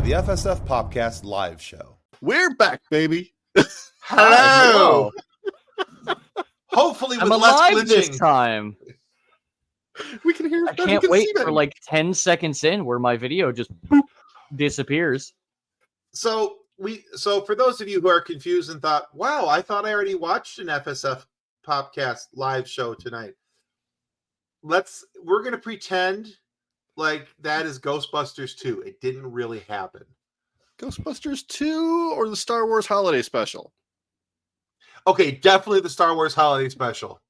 the FSF PopCast live show. We're back, baby. Hello. Hopefully with I'm less alive glitching this time. We can hear. I can't wait for like 10 seconds in where my video just disappears. So for those of you who are confused and thought, wow, I thought I already watched an FSF PopCast live show tonight. We're going to pretend like that is Ghostbusters 2. It didn't really happen. Ghostbusters 2 or the Star Wars Holiday Special? Okay, definitely the Star Wars Holiday Special.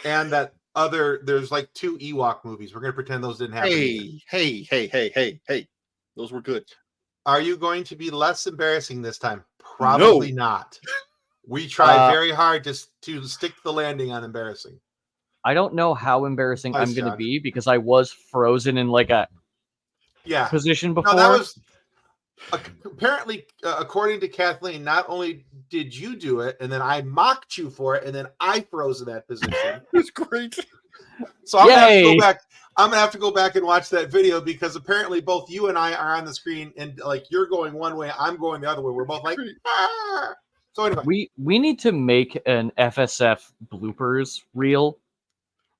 And there's like 2 Ewok movies. We're going to pretend those didn't happen. Hey. Those were good. Are you going to be less embarrassing this time? Probably not. We try very hard to stick the landing on embarrassing. I don't know how embarrassing I'm going to John. be because I was frozen in like a position before. No, that was apparently, according to Kathleen, not only did you do it, and then I mocked you for it, and then I froze in that position. It was great. So I'm gonna have to go back and watch that video because apparently both you and I are on the screen, and like you're going one way, I'm going the other way. We're both like, ah! So anyway, we need to make an FSF bloopers reel.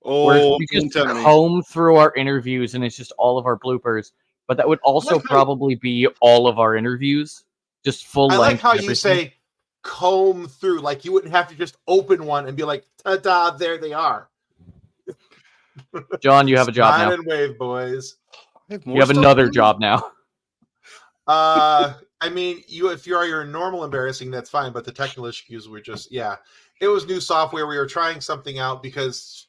Oh, where we just comb through our interviews and it's just all of our bloopers. But that would also probably be all of our interviews, just full length. I like how you say comb through, like you wouldn't have to just open one and be like, ta-da, there they are. John, you have a job Smile now. and wave, boys. You have another job now. I mean, if you are your normal embarrassing, that's fine. But the technical issues were just, it was new software. We were trying something out because,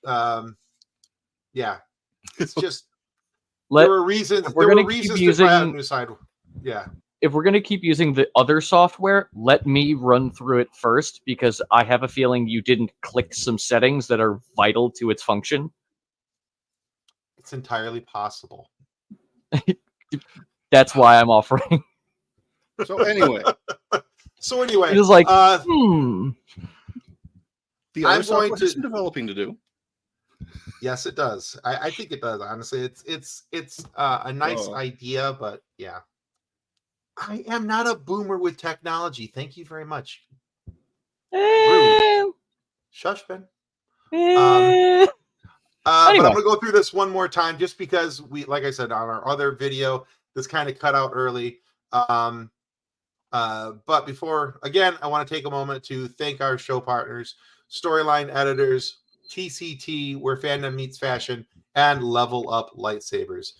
it's just there were reasons. There were reasons to try out a new side. Yeah. If we're gonna keep using the other software, let me run through it first because I have a feeling you didn't click some settings that are vital to it's function. It's entirely possible. That's why I'm offering. So anyway, it was like, The other software has some developing to do. Yes, it does. I think it does. Honestly, it's a nice idea, but yeah, I am not a boomer with technology. Thank you very much. Shush, Ben. Anyway. But I'm gonna go through this one more time, just because like I said, on our other video, this kind of cut out early. But before, again, I want to take a moment to thank our show partners, Storyline Editors, TCT, where fandom meets fashion, and Level Up Lightsabers.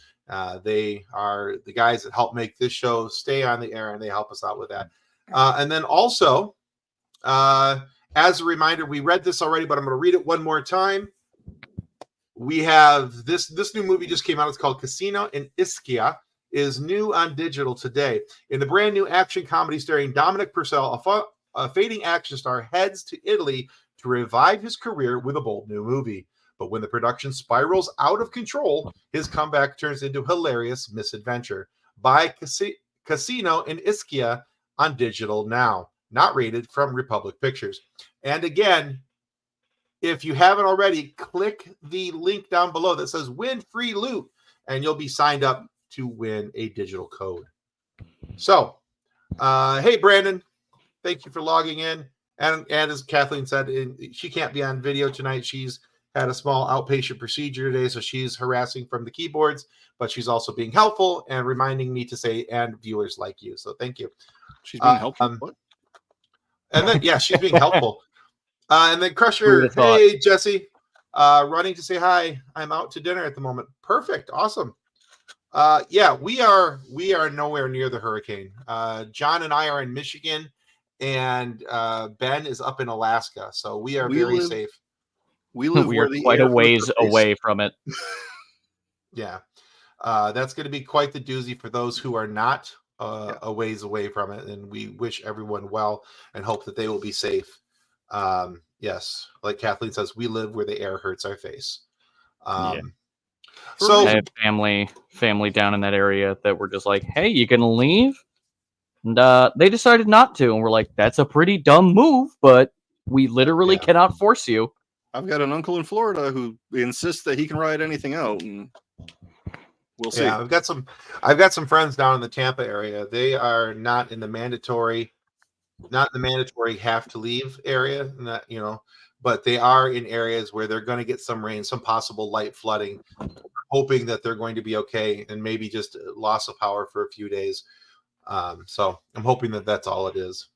They are the guys that help make this show stay on the air, and they help us out with that. And then also, as a reminder, we read this already, but I'm going to read it one more time. We have this new movie just came out. It's called Casino in Ischia. Is new on digital today. In the brand new action comedy starring Dominic Purcell, a fading action star heads to Italy to revive his career with a bold new movie. But when the production spirals out of control, his comeback turns into hilarious misadventure. Buy Casino in Ischia on digital now. Not rated, from Republic Pictures. And again, if you haven't already, click the link down below that says win free loot, and you'll be signed up to win a digital code. So, hey, Brandon, thank you for logging in. And as Kathleen said, she can't be on video tonight. She's had a small outpatient procedure today, so she's harassing from the keyboards, but she's also being helpful and reminding me to say, and viewers like you. So thank you. She's being helpful. What? And then, she's being helpful. And then Crusher, hey, Jesse, running to say hi. I'm out to dinner at the moment. Perfect. Awesome. We are nowhere near the hurricane. John and I are in Michigan, and Ben is up in Alaska, so we are very safe. We live we are quite a ways away from it. Yeah, that's going to be quite the doozy for those who are not a ways away from it, and we wish everyone well and hope that they will be safe. Yes, like Kathleen says, we live where the air hurts our face. So I have family down in that area that were just like, hey, you gonna leave? And they decided not to, and we're like, that's a pretty dumb move, but we literally cannot force you. I've got an uncle in Florida who insists that he can ride anything out, and We'll see. Yeah, I've got some friends down in the Tampa area. They are not in the mandatory have to leave area, and that, but they are in areas where they're going to get some rain, some possible light flooding, hoping that they're going to be okay, and maybe just loss of power for a few days. So I'm hoping that that's all it is.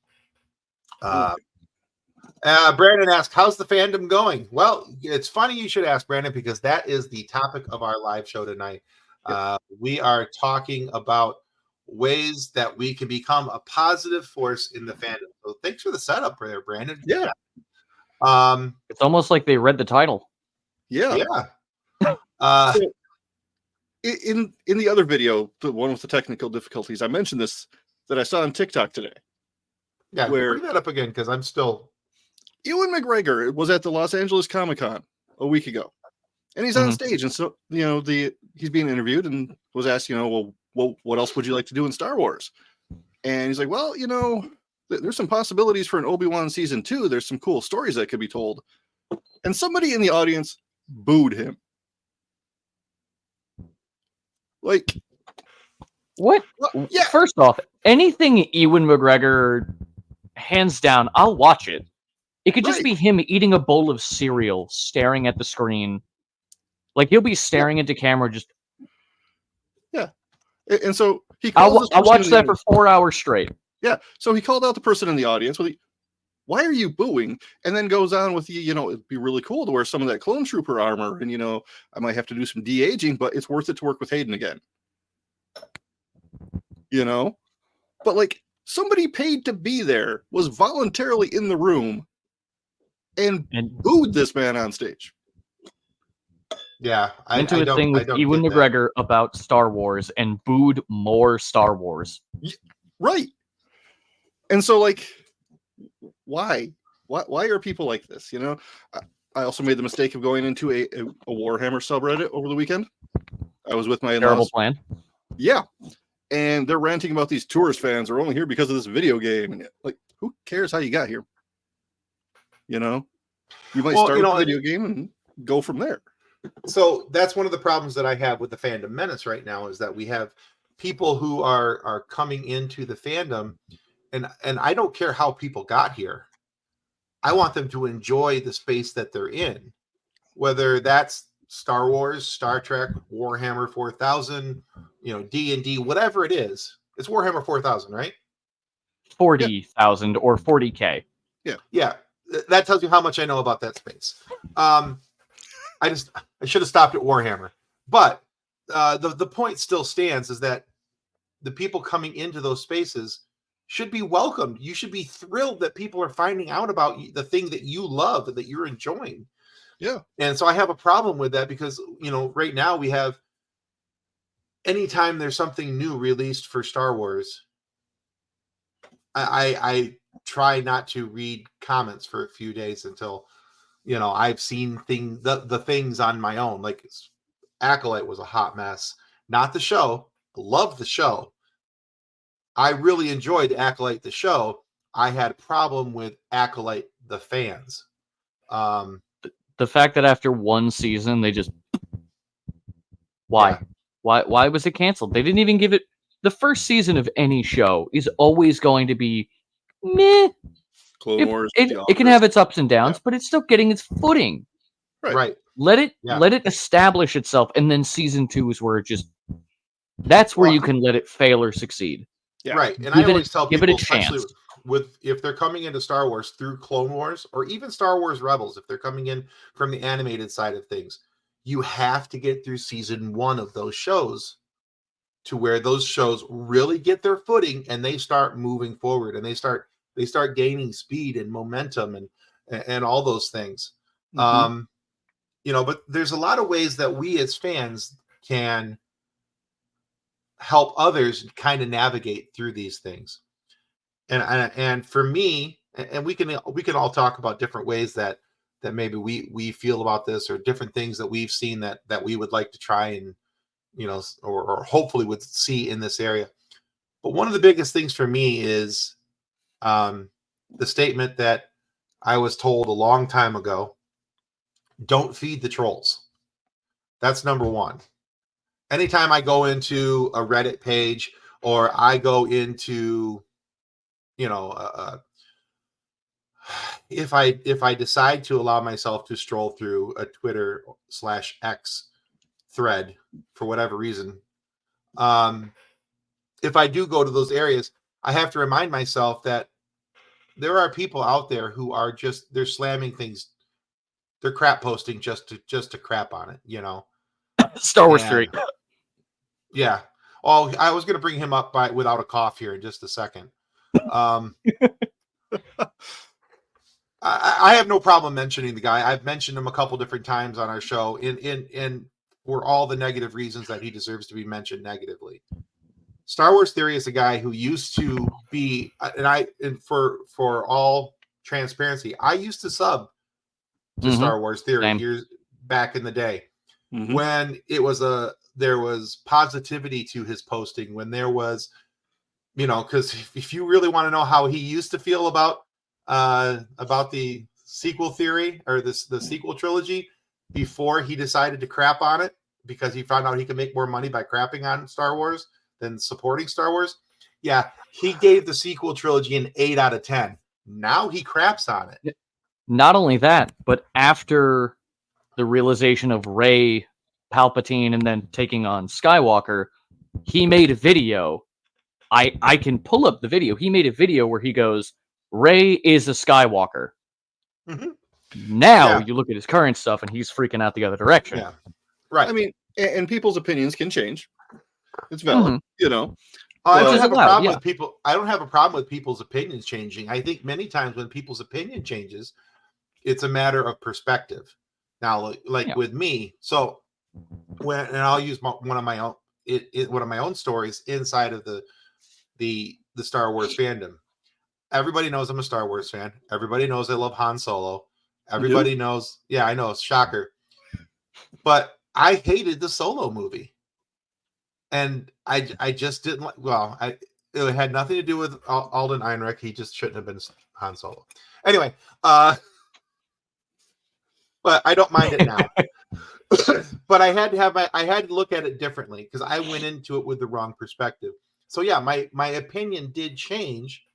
Brandon asked, how's the fandom going? Well, it's funny you should ask, Brandon, because that is the topic of our live show tonight. We are talking about ways that we can become a positive force in the fandom. So thanks for the setup there, Brandon. Yeah. It's almost like they read the title. Yeah. So in the other video, the one with the technical difficulties, I mentioned this that I saw on TikTok today. Yeah, bring that up again because I'm still. Ewan McGregor was at the Los Angeles Comic-Con a week ago, and he's on stage, and so he's being interviewed and was asked, well, what else would you like to do in Star Wars? And he's like, well, there's some possibilities for an Obi-Wan season 2. There's some cool stories that could be told, and somebody in the audience booed him. Like, what? Yeah. First off, anything Ewan McGregor, hands down, I'll watch it. It could just be him eating a bowl of cereal, staring at the screen. Like, he'll be staring into camera, just. Yeah. And so he I'll watch that for 4 hours straight. Yeah. So he called out the person in the audience with, why are you booing? And then goes on with it'd be really cool to wear some of that clone trooper armor. And, I might have to do some de-aging, but it's worth it to work with Hayden again. But like, somebody paid to be there was voluntarily in the room and booed this man on stage. Yeah, I went to a thing with Ewan McGregor about Star Wars and booed more Star Wars. Right. And so, like, why are people like this? I also made the mistake of going into a Warhammer subreddit over the weekend. I was with my terrible plan. Yeah. And they're ranting about these tourist fans are only here because of this video game. And like, who cares how you got here? You might start with a video game and go from there. So that's one of the problems that I have with the Fandom Menace right now is that we have people who are coming into the fandom, and I don't care how people got here. I want them to enjoy the space that they're in, whether that's Star Wars, Star Trek, Warhammer 4000, D&D, whatever it is. It's Warhammer 4000, right? 40,000 or 40K. Yeah. That tells you how much I know about that space. I should have stopped at Warhammer, but the point still stands is that the people coming into those spaces should be welcomed. You should be thrilled that people are finding out about the thing that you love and that you're enjoying. Yeah. And so I have a problem with that because, right now we have, anytime there's something new released for Star Wars, I try not to read comments for a few days until, I've seen the things on my own. Like Acolyte was a hot mess. Not the show. Loved the show. I really enjoyed Acolyte the show. I had a problem with Acolyte the fans. The fact that after one season they just why was it canceled? They didn't even give it. The first season of any show is always going to be meh. Clone Wars. It can have its ups and downs, but it's still getting its footing. Right. Let it establish itself, and then season 2 is where it just. That's where you can let it fail or succeed. Yeah. Right. And I always tell people, give it a chance. If they're coming into Star Wars through Clone Wars or even Star Wars Rebels, if they're coming in from the animated side of things, you have to get through season 1 of those shows to where those shows really get their footing and they start moving forward and they start gaining speed and momentum and all those things. Mm-hmm. But there's a lot of ways that we as fans can help others kind of navigate through these things. And for me, and we can all talk about different ways that maybe we feel about this or different things that we've seen that we would like to try and, or hopefully would see in this area. But one of the biggest things for me is the statement that I was told a long time ago: don't feed the trolls. That's number one. anytime I go into a Reddit page or I go into, you know, if I decide to allow myself to stroll through a Twitter/X thread for whatever reason, if I do go to those areas, I have to remind myself that there are people out there who are just, they're slamming things, they're crap posting just to crap on it, you know. Star Wars And, theory. yeah. Oh, I was going to bring him up without a cough here in just a second. I have no problem mentioning the guy. I've mentioned him a couple different times on our show in for all the negative reasons that he deserves to be mentioned negatively. Star Wars Theory is a guy who used to be, and for all transparency, I used to sub to Star Wars Theory years back in the day when there was positivity to his posting, when there was, you know, because if you really want to know how he used to feel about the sequel theory or the sequel trilogy before he decided to crap on it because he found out he could make more money by crapping on Star Wars than supporting Star Wars. Yeah, he gave the sequel trilogy an 8 out of 10. Now he craps on it. Not only that, but after the realization of Rey, Palpatine, and then taking on Skywalker, he made a video. I can pull up the video. He made a video where he goes, Rey is a Skywalker. Mm-hmm. Now you look at his current stuff and he's freaking out the other direction. Yeah. Right. I mean, and people's opinions can change. It's valid, you know. I don't have a problem with people. I don't have a problem with people's opinions changing. I think many times when people's opinion changes, it's a matter of perspective. Now, like with me, so and I'll use one of my own stories inside of the Star Wars fandom. Everybody knows I'm a Star Wars fan. Everybody knows I love Han Solo. Everybody knows. Yeah, I know. It's shocker. But I hated the Solo movie. And I just didn't like, well, it had nothing to do with Alden Ehrenreich. He just shouldn't have been Han Solo. Anyway, but I don't mind it now. But I had to look at it differently because I went into it with the wrong perspective. So yeah, my opinion did change.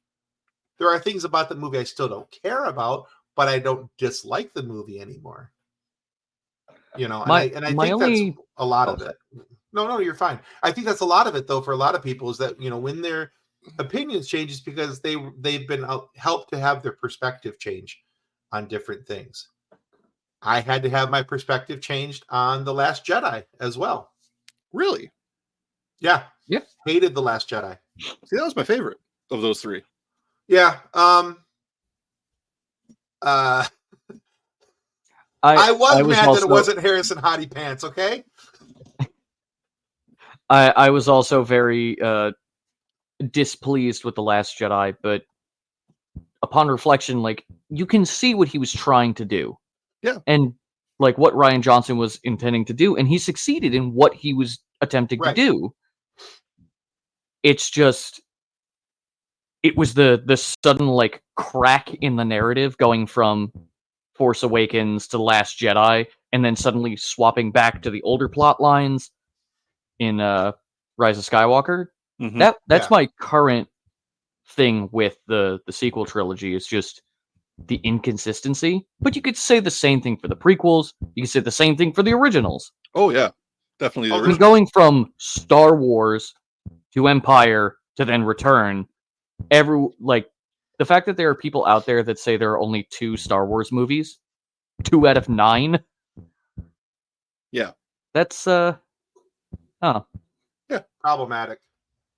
There are things about the movie I still don't care about, but I don't dislike the movie anymore. You know, I think that's a lot of it. No, you're fine. I think that's a lot of it, though, for a lot of people is that, you know, when their opinions change, it's because they've been helped to have their perspective change on different things. I had to have my perspective changed on The Last Jedi as well. Really? Yeah. Yeah. Hated The Last Jedi. See, that was my favorite of those three. Yeah. I was mad that it wasn't Harrison Hottie Pants, okay? I was also very displeased with The Last Jedi, but upon reflection, like, you can see what he was trying to do. Yeah. And, like, what Rian Johnson was intending to do, and he succeeded in what he was attempting to do. It's just, it was the sudden, like, crack in the narrative going from Force Awakens to The Last Jedi, and then suddenly swapping back to the older plot lines in Rise of Skywalker. Mm-hmm. That's my current thing with the sequel trilogy. Is just the inconsistency. But you could say the same thing for the prequels. You could say the same thing for the originals. Oh yeah, definitely. I mean, going from Star Wars to Empire to then Return, the fact that there are people out there that say there are only 2 Star Wars movies, 2 out of 9. Yeah, that's problematic,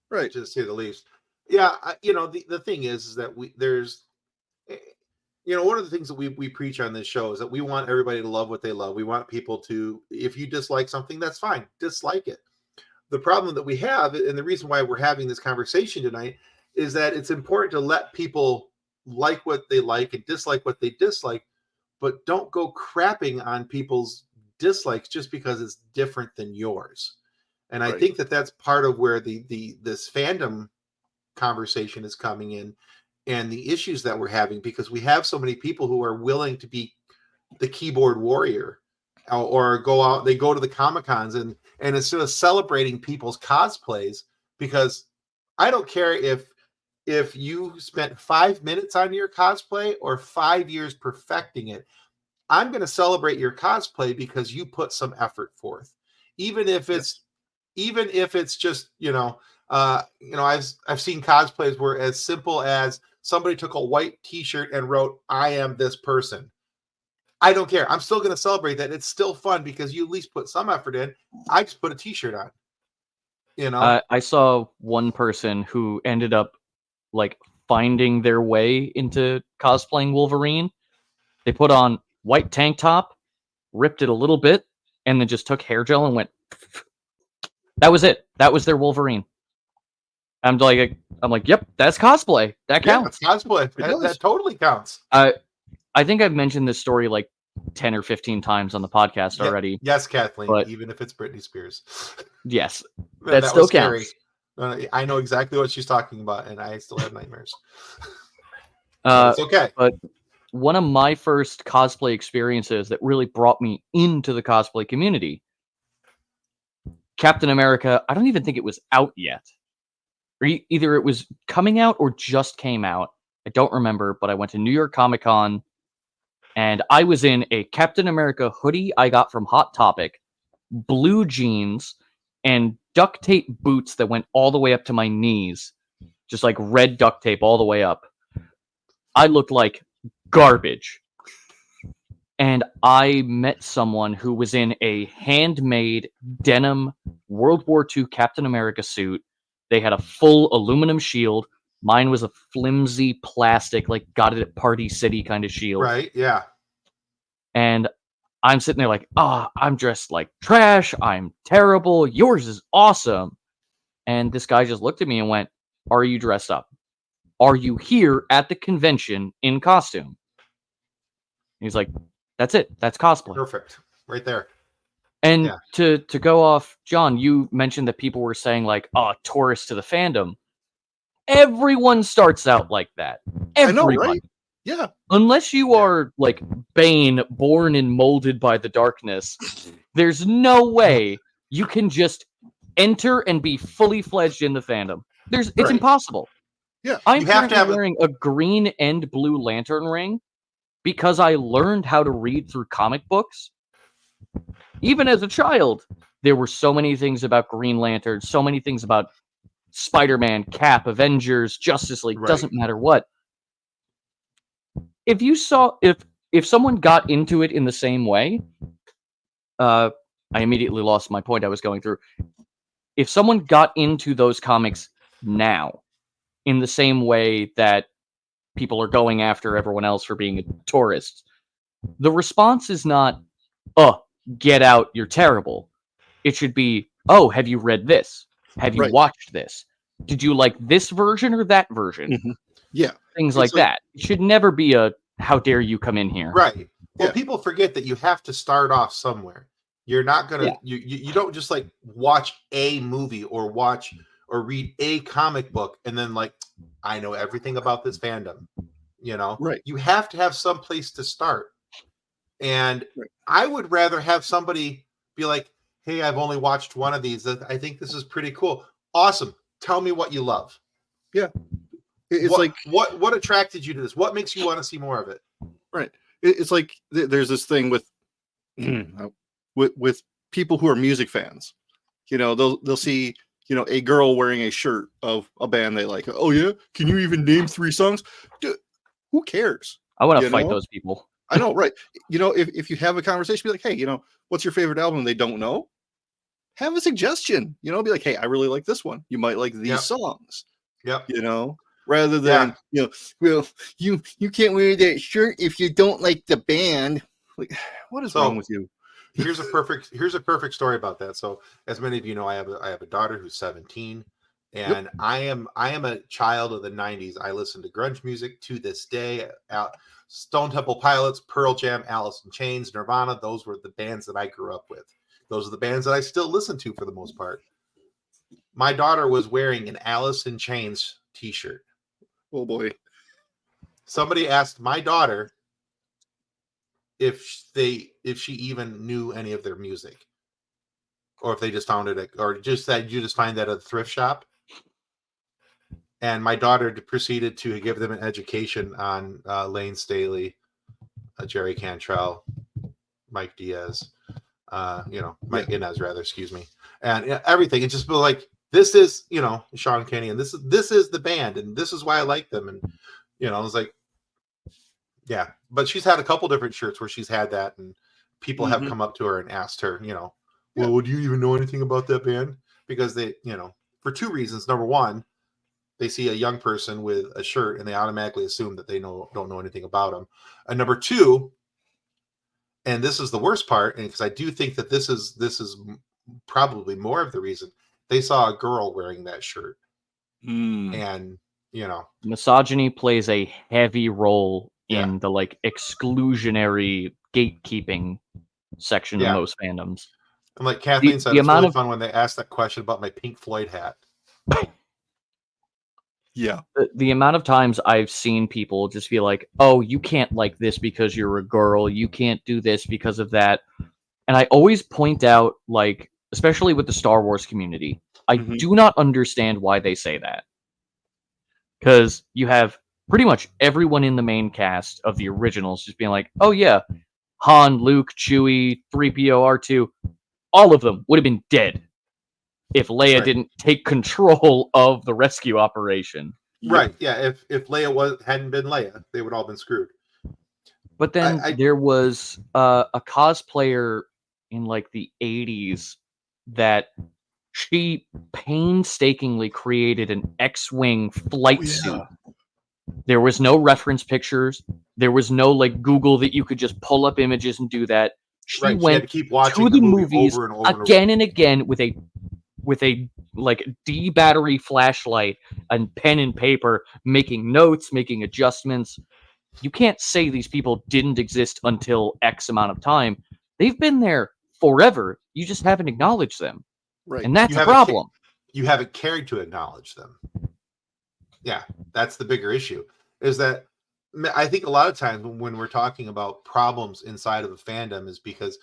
right? To say the least. Yeah, you know, the thing is that there's, you know, one of the things that we preach on this show is that we want everybody to love what they love. We want people to, if you dislike something, that's fine, dislike it. The problem that we have, and the reason why we're having this conversation tonight, is that it's important to let people like what they like and dislike what they dislike, but don't go crapping on people's dislikes just because it's different than yours. And I think that that's part of where this fandom conversation is coming in, and the issues that we're having, because we have so many people who are willing to be the keyboard warrior or go out, they go to the Comic Cons, and instead of celebrating people's cosplays, because I don't care if you spent 5 minutes on your cosplay or 5 years perfecting it, I'm going to celebrate your cosplay because you put some effort forth, even if it's just I've seen cosplays where as simple as somebody took a white T-shirt and wrote "I am this person." I don't care. I'm still going to celebrate that. It's still fun because you at least put some effort in. I just put a T-shirt on. I saw one person who ended up like finding their way into cosplaying Wolverine. They put on white tank top, ripped it a little bit, and then just took hair gel and went. That was it. That was their Wolverine. I'm like, yep, that's cosplay. That counts. Yeah, cosplay. That totally counts. I think I've mentioned this story like 10 or 15 times on the podcast already. Yes, Kathleen, but even if it's Britney Spears. Yes, that still counts. Scary. I know exactly what she's talking about, and I still have nightmares. It's okay. But one of my first cosplay experiences that really brought me into the cosplay community, Captain America, I don't even think it was out yet. Or either it was coming out or just came out. I don't remember, but I went to New York Comic Con, and I was in a Captain America hoodie I got from Hot Topic, blue jeans, and duct tape boots that went all the way up to my knees. Just like red duct tape all the way up. I looked like garbage. And I met someone who was in a handmade denim World War II Captain America suit. They had a full aluminum shield. Mine was a flimsy plastic, like got it at Party City kind of shield. Right, yeah. And I'm sitting there like, I'm dressed like trash. I'm terrible. Yours is awesome. And this guy just looked at me and went, are you dressed up? Are you here at the convention in costume? And he's like, that's it. That's cosplay. Perfect. Right there. And to go off, John, you mentioned that people were saying like, tourists to the fandom. Everyone starts out like that. Everyone. I know, right? Yeah. Unless you are like Bane, born and molded by the darkness, there's no way you can just enter and be fully fledged in the fandom. It's impossible. Yeah. I'm currently wearing a green and blue lantern ring because I learned how to read through comic books. Even as a child, there were so many things about Green Lantern, so many things about Spider-Man, Cap, Avengers, Justice League, doesn't matter what. If you saw, if someone got into it in the same way, I immediately lost my point I was going through. If someone got into those comics now, in the same way that people are going after everyone else for being a tourist, the response is not, get out, you're terrible. It should be, have you read this? Have you watched this? Did you like this version or that version? Mm-hmm. Yeah. Things like that. It should never be a, how dare you come in here? Right. Well, people forget that you have to start off somewhere. You're not going to, you don't just like watch a movie or watch or read a comic book and then like, I know everything about this fandom, Right. You have to have some place to start. And I would rather have somebody be like, hey, I've only watched one of these. I think this is pretty cool. Awesome. Tell me what you love. Yeah. It's what attracted you to this? What makes you want to see more of it? Right. It's like there's this thing with people who are music fans. They'll see, a girl wearing a shirt of a band they like. Oh yeah, can you even name 3 songs? Dude, who cares? I want to fight those people. I know, right? If you have a conversation, be like, hey, what's your favorite album? They don't know. Have a suggestion. Be like, hey, I really like this one. You might like these songs. Yep. Rather than well, you can't wear that shirt if you don't like the band. Like, what is wrong with you? Here's a perfect story about that. So, as many of you know, I have a daughter who's 17, and I am a child of the 90s. I listen to grunge music to this day. Stone Temple Pilots, Pearl Jam, Alice in Chains, Nirvana. Those were the bands that I grew up with. Those are the bands that I still listen to for the most part. My daughter was wearing an Alice in Chains t-shirt. Oh boy. Somebody asked my daughter if she even knew any of their music, or if they just found it, or just that you just find that at a thrift shop. And my daughter proceeded to give them an education on Lane Staley, Jerry Cantrell, Mike Diaz, Mike Inez, rather, excuse me, and everything. It's just like, this is, Sean Kenny, and this is the band, and this is why I like them, and I was like, yeah. But she's had a couple different shirts where she's had that, and people have come up to her and asked her, well, do you even know anything about that band? Because they, for two reasons. Number one, they see a young person with a shirt and they automatically assume that they don't know anything about them. And number two, and this is the worst part, and because I do think that this is probably more of the reason, they saw a girl wearing that shirt. And misogyny plays a heavy role in the like exclusionary gatekeeping section of most fandoms. And like Kathleen said, it's really fun when they asked that question about my Pink Floyd hat. Yeah. The amount of times I've seen people just be like, oh, you can't like this because you're a girl. You can't do this because of that. And I always point out, like, especially with the Star Wars community, I do not understand why they say that. Because you have pretty much everyone in the main cast of the originals just being like, oh yeah, Han, Luke, Chewie, 3PO, R2, all of them would have been dead if Leia didn't take control of the rescue operation. Right. Yeah. If Leia hadn't been Leia, they would all been screwed. But then there was a cosplayer in like the 80s that she painstakingly created an X-Wing flight suit. There was no reference pictures. There was no like Google that you could just pull up images and do that. She went she had to keep watching to the movies over and over again and again with a like D battery flashlight and pen and paper, making notes, making adjustments. You can't say these people didn't exist until X amount of time. They've been there forever. You just haven't acknowledged them. Right. And that's a problem. You haven't cared to acknowledge them. Yeah, that's the bigger issue. Is that I think a lot of times when we're talking about problems inside of a fandom is because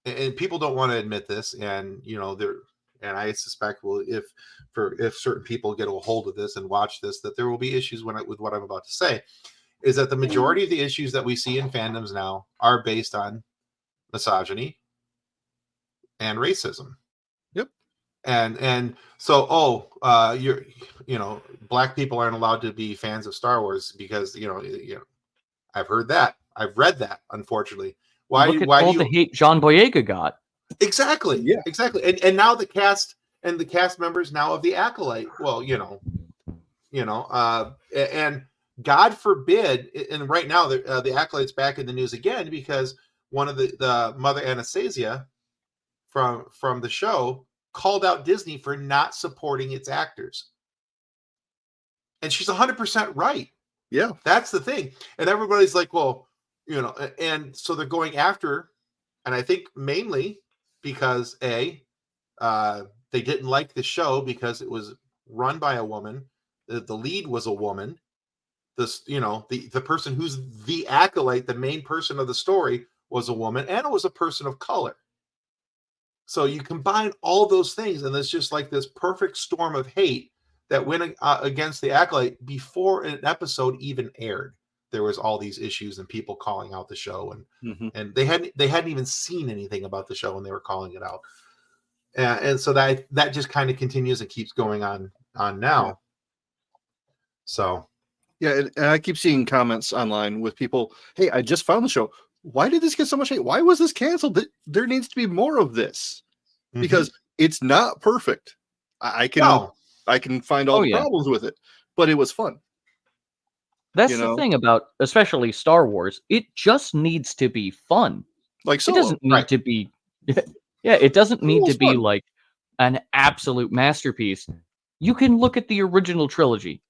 and people don't want to admit this, and and I suspect if certain people get a hold of this and watch this, that there will be issues with what I'm about to say, is that the majority of the issues that we see in fandoms now are based on misogyny and racism. Yep. And so black people aren't allowed to be fans of Star Wars because I've heard that, I've read that, unfortunately. Why do you the hate John Boyega got? Exactly. Yeah. Exactly. And now the cast members now of the Acolyte. Well, and God forbid, and right now the Acolyte's back in the news again because one of the Mother Anastasia from the show called out Disney for not supporting its actors. And she's 100% right. Yeah. That's the thing. And everybody's like, well, and so they're going after, and I think mainly because they didn't like the show because it was run by a woman. The lead was a woman. The person who's the Acolyte, the main person of the story, was a woman, and it was a person of color. So you combine all those things, and it's just like this perfect storm of hate that went against the Acolyte before an episode even aired. There was all these issues and people calling out the show, and they hadn't even seen anything about the show, and they were calling it out. And so that just kind of continues and keeps going on now. Yeah. So, yeah, and I keep seeing comments online with people, hey, I just found the show. Why did this get so much hate? Why was this canceled? There needs to be more of this because it's not perfect. I can find all the problems with it, but it was fun. That's the thing about especially Star Wars. It just needs to be fun. Like Solo. It doesn't need to be it doesn't need to be like an absolute masterpiece. You can look at the original trilogy.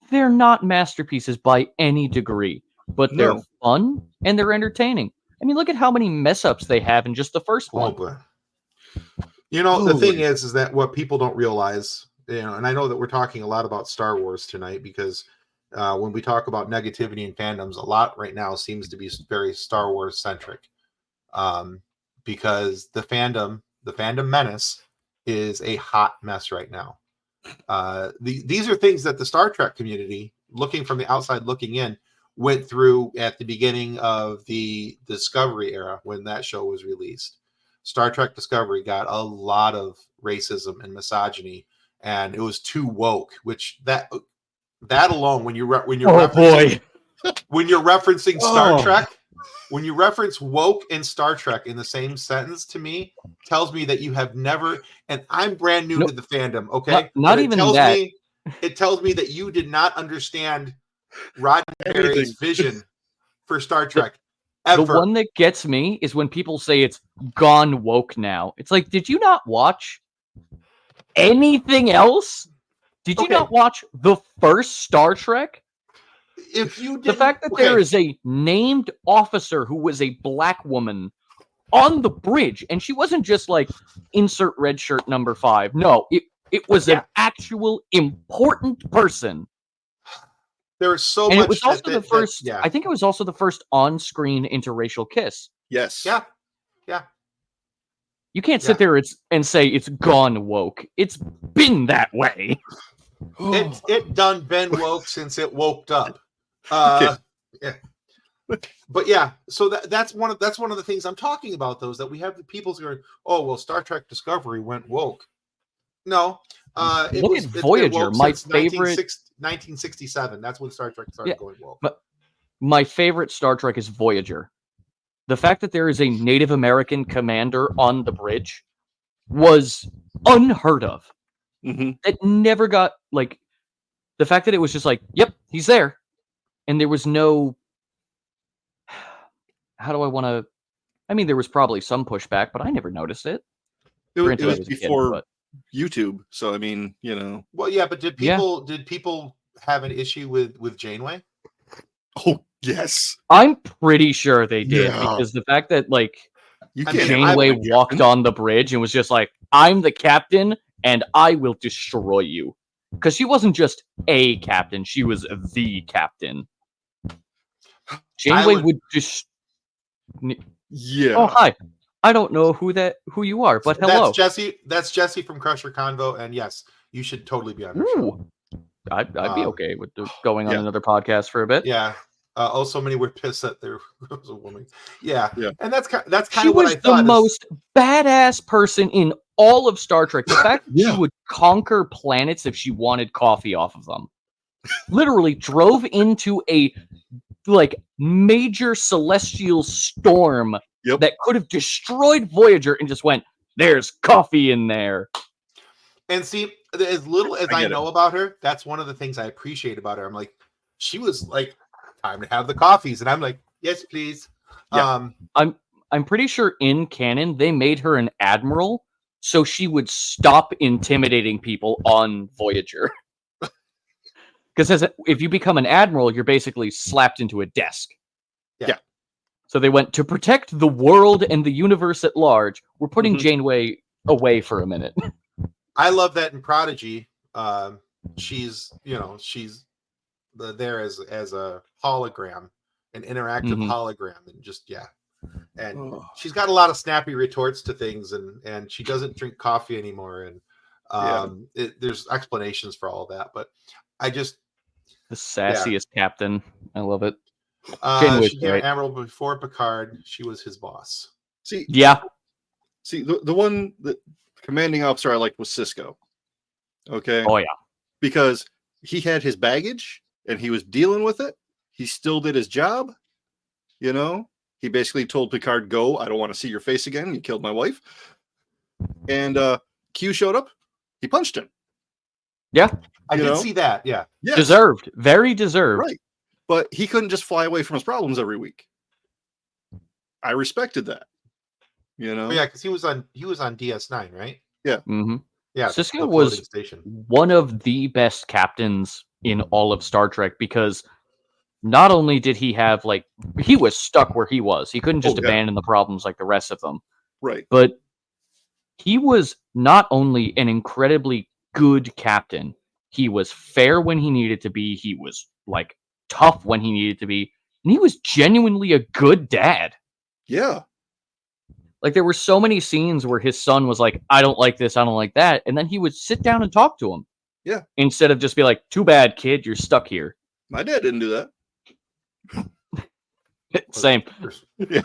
They're not masterpieces by any degree, but they're fun and they're entertaining. I mean, look at how many mess ups they have in just the first one. Boy. The thing is that what people don't realize, and I know that we're talking a lot about Star Wars tonight because when we talk about negativity in fandoms, a lot right now seems to be very Star Wars centric, because the fandom menace is a hot mess right now. These are things that the Star Trek community, looking from the outside looking in, went through at the beginning of the Discovery era when that show was released. Star Trek Discovery got a lot of racism and misogyny, and it was too woke. Which that alone, when you're referencing Star Trek, when you reference woke and Star Trek in the same sentence, to me tells me that you have never. And I'm brand new to the fandom. Okay, not even that. It tells me that you did not understand Roddenberry's vision for Star Trek. Ever. The one that gets me is when people say it's gone woke now. It's like, did you not watch anything else? Did you not watch the first Star Trek? If you did, the fact that there is a named officer who was a black woman on the bridge, and she wasn't just like insert red shirt number 5. No, it was an actual important person. There was so and much. It was also the first. I think it was also the first on-screen interracial kiss. Yes. Yeah. You can't sit there and say it's gone woke. It's been that way. It done been woke since it woked up. Yeah. But yeah, so that's one of the things I'm talking about. Those that we have the people going, oh well, Star Trek Discovery went woke. No, look at Voyager. My favorite 1967. That's when Star Trek started going woke. My favorite Star Trek is Voyager. The fact that there is a Native American commander on the bridge was unheard of. Mm-hmm. It never got like the fact that it was just like, yep, he's there, and there was no. How do I want to? I mean, there was probably some pushback, but I never noticed it. It was before YouTube, so I mean, Well, yeah, but did people have an issue with Janeway? Oh yes, I'm pretty sure they did because the fact that Janeway walked on the bridge and was just like, "I'm the captain, and I will destroy you," because she wasn't just a captain; she was the captain. Janeway would just. Yeah. Oh hi. I don't know who you are, but hello. That's Jesse from Crusher Convo, and yes, you should totally be on her show. I'd be okay with going on another podcast for a bit. Yeah. So many were pissed that there was a woman. Yeah. And that's kind of what I thought. She was the most badass person in all of Star Trek. The fact that she would conquer planets if she wanted coffee off of them. Literally drove into a major celestial storm that could have destroyed Voyager and just went, there's coffee in there. And see, as little as I know about her, that's one of the things I appreciate about her. I'm like, she was like, time to have the coffees. And I'm like, yes, please. Yeah. I'm pretty sure in canon, they made her an admiral so she would stop intimidating people on Voyager. Because if you become an admiral, you're basically slapped into a desk. Yeah. So they went to protect the world and the universe at large. We're putting Janeway away for a minute. I love that in Prodigy. She's there as a hologram, an interactive hologram, and just and she's got a lot of snappy retorts to things, and she doesn't drink coffee anymore, and there's explanations for all that, but I just the sassiest captain. I love it. She became admiral before Picard. She was his boss. See, the one that commanding officer I liked was Cisco. Okay. Oh yeah, because he had his baggage and he was dealing with it. He still did his job. He basically told Picard, "Go. I don't want to see your face again. You killed my wife." And Q showed up. He punched him. Yeah. I did see that. Yeah. Yes. Deserved. Very deserved. Right. But he couldn't just fly away from his problems every week. I respected that. Yeah, because he was on DS9, right? Yeah. Mm-hmm. Yeah. Cisco was one of the best captains in all of Star Trek because not only did he have he was stuck where he was. He couldn't just abandon the problems like the rest of them. Right. But he was not only an incredibly good captain, he was fair when he needed to be. He was like tough when he needed to be, and he was genuinely a good dad. Yeah. Like there were so many scenes where his son was like, I don't like this, I don't like that, and then he would sit down and talk to him. Yeah. Instead of just be like, too bad, kid, you're stuck here. My dad didn't do that. Same. Yeah.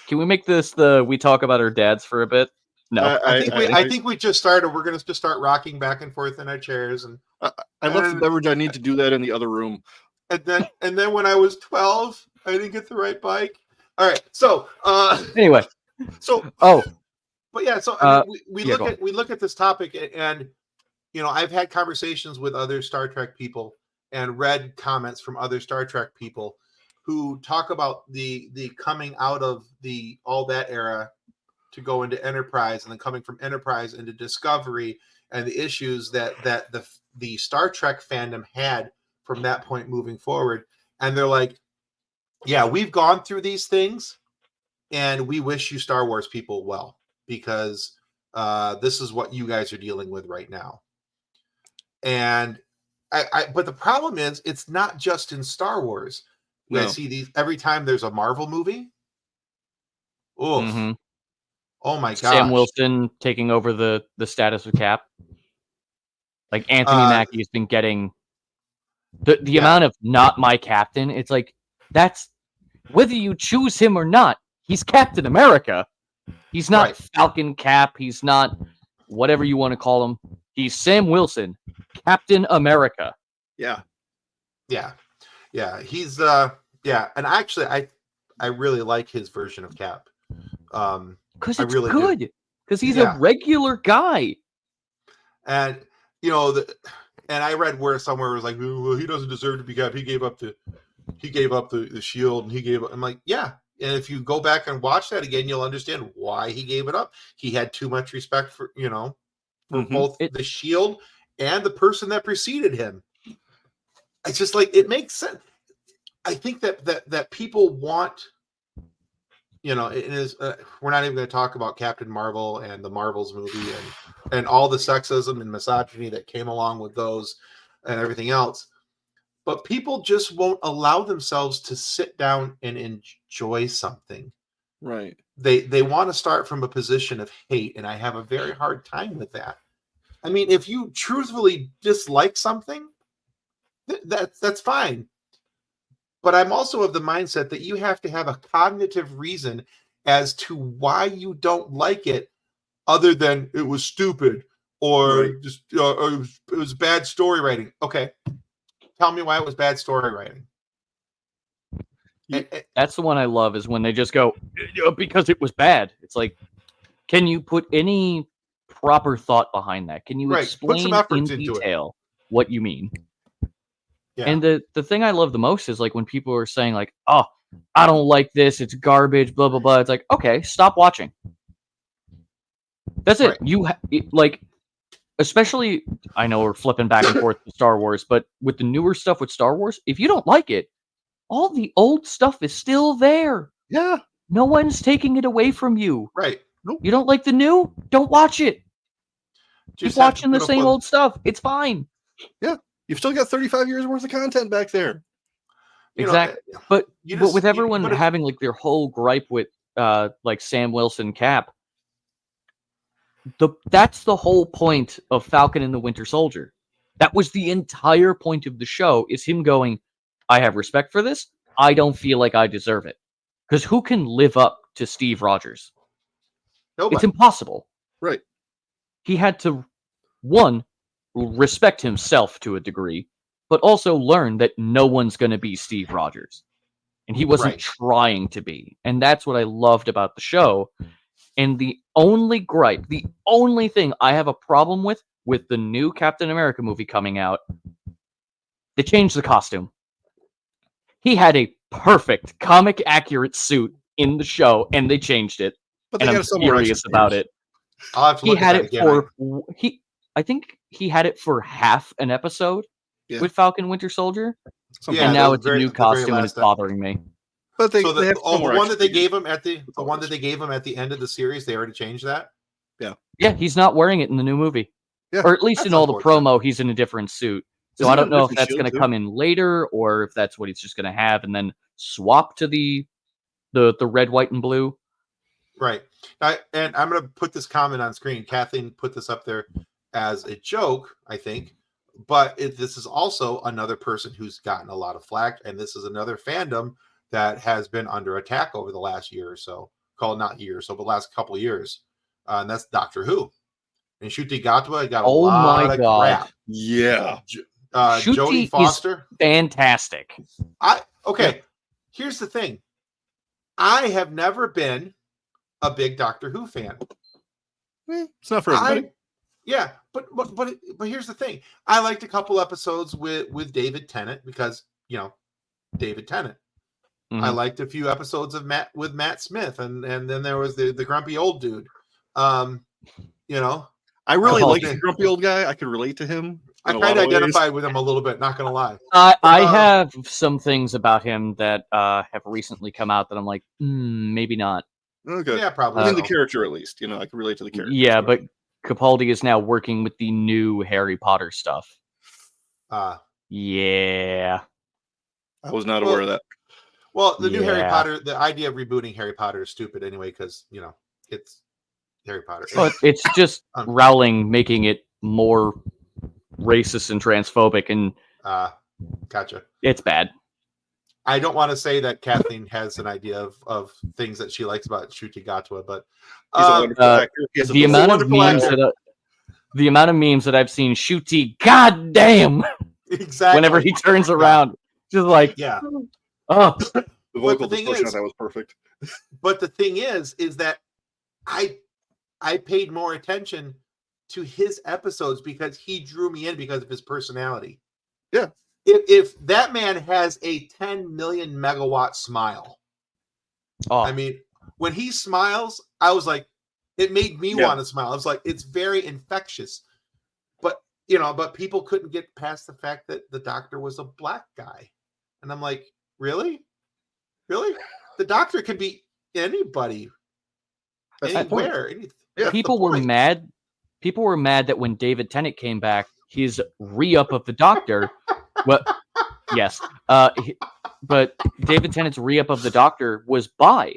Can we make this we talk about our dads for a bit? No. I think we just started. We're going to just start rocking back and forth in our chairs, and I left the beverage. I need to do that in the other room. And then when I was 12, I didn't get the right bike. All right. So anyway. So but yeah. So I mean, we look at this topic, and I've had conversations with other Star Trek people and read comments from other Star Trek people who talk about the coming out of all that era to go into Enterprise, and then coming from Enterprise into Discovery, and the issues that the Star Trek fandom had from that point moving forward. And they're like, yeah, we've gone through these things, and we wish you Star Wars people well, because this is what you guys are dealing with right now. And but the problem is, it's not just in Star Wars. No. I see these every time there's a Marvel movie. Oof. Mm-hmm. Oh my gosh. Sam Wilson taking over the status of Cap. Like Anthony Mackie has been getting the amount of not my captain. It's like, that's whether you choose him or not, he's Captain America. He's not Falcon Cap. He's not whatever you want to call him. He's Sam Wilson, Captain America. Yeah. Yeah. Yeah. He's and actually I really like his version of Cap. Because it's really good. Because he's a regular guy. And and I read somewhere it was like, well, he doesn't deserve to be Cap. He gave up the shield, and I'm like, yeah. And if you go back and watch that again, you'll understand why he gave it up. He had too much respect for both the shield and the person that preceded him. It's just like, it makes sense. I think that people want, it is. We're not even going to talk about Captain Marvel and the Marvels movie and all the sexism and misogyny that came along with those and everything else. But people just won't allow themselves to sit down and enjoy something. Right. They want to start from a position of hate, and I have a very hard time with that. I mean, if you truthfully dislike something, that's fine. But I'm also of the mindset that you have to have a cognitive reason as to why you don't like it, other than it was stupid or just or it was bad story writing. Okay, tell me why it was bad story writing. That's the one I love, is when they just go, because it was bad. It's like, can you put any proper thought behind that? Can you explain in detail what you mean? Yeah. And the thing I love the most is like when people are saying like, oh, I don't like this, it's garbage, blah, blah, blah. It's like, okay, stop watching. That's it. Like, especially, I know we're flipping back and forth to Star Wars, but with the newer stuff with Star Wars, if you don't like it, all the old stuff is still there. Yeah. No one's taking it away from you. Right. Nope. You don't like the new? Don't watch it. Keep watching the same old stuff. It's fine. Yeah. You've still got 35 years worth of content back there. Exactly. But with everyone having like their whole gripe with like Sam Wilson Cap, that's the whole point of Falcon and the Winter Soldier. That was the entire point of the show, is him going, I have respect for this. I don't feel like I deserve it. Because who can live up to Steve Rogers? Nobody. It's impossible. Right. He had to, one, respect himself to a degree, but also learn that no one's going to be Steve Rogers. And he wasn't trying to be. And that's what I loved about the show. And the only gripe, the only thing I have a problem with the new Captain America movie coming out, they changed the costume. He had a perfect comic accurate suit in the show, and they changed it. But they and I'm furious about it. He had it for I think he had it for half an episode with Falcon Winter Soldier, and now it's a new costume and it's bothering me. But the one that they gave him at the end of the series, they already changed that. Yeah. Yeah, he's not wearing it in the new movie. Yeah, or at least that's in all the unfortunate. promo, he's in a different suit. So Isn't I it don't a know if different that's shield, going to too? come in later or if that's what he's just going to have and then swap to the red, white, and blue. Right. And I'm going to put this comment on screen. Kathleen put this up there as a joke, I think. But this is also another person who's gotten a lot of flack. And this is another fandom that has been under attack over the last year or so. Not year or so, but last couple of years. And that's Doctor Who. And Ncuti Gatwa got a Oh lot my of God. crap. Yeah. Ncuti Jodie is Foster. fantastic. Okay. Here's the thing. I have never been a big Doctor Who fan. It's not for everybody. But here's the thing. I liked a couple episodes with David Tennant because David Tennant. Mhm. I liked a few episodes of Matt Smith, and then there was the grumpy old dude. I really Oh, like okay. the grumpy old guy. I could relate to him. I kind of identified with him a little bit. Not gonna lie. I have some things about him that have recently come out that I'm like, maybe not. Okay. Yeah, probably. I mean, the so. character at least. I can relate to the character. Yeah, but Capaldi is now working with the new Harry Potter stuff. Yeah. I was not aware of that. Well, the new Harry Yeah. Potter, the idea of rebooting Harry Potter is stupid anyway because it's Harry Potter. But it's just Rowling making it more racist and transphobic, and Gotcha. it's bad. I don't want to say that Kathleen has an idea of things that she likes about Ncuti Gatwa, but He's a wonderful actor. He has a The amount of wonderful memes actor. the amount of memes that I've seen, Ncuti, goddamn, exactly whenever he turns around, just like, yeah. oh, the vocal the thing distortion is- of that was perfect. But the thing is that I paid more attention to his episodes because he drew me in because of his personality. Yeah. If that man has a 10 million megawatt smile, oh, I mean, when he smiles, I was like, it made me want to smile. I was like, it's very infectious. But people couldn't get past the fact that the Doctor was a black guy. And I'm like, really? Really? The Doctor could be anybody. That's the point. Anywhere. people were mad. People were mad that when David Tennant came back, his re-up of the Doctor. Well, yes, but David Tennant's re-up of the Doctor was bi,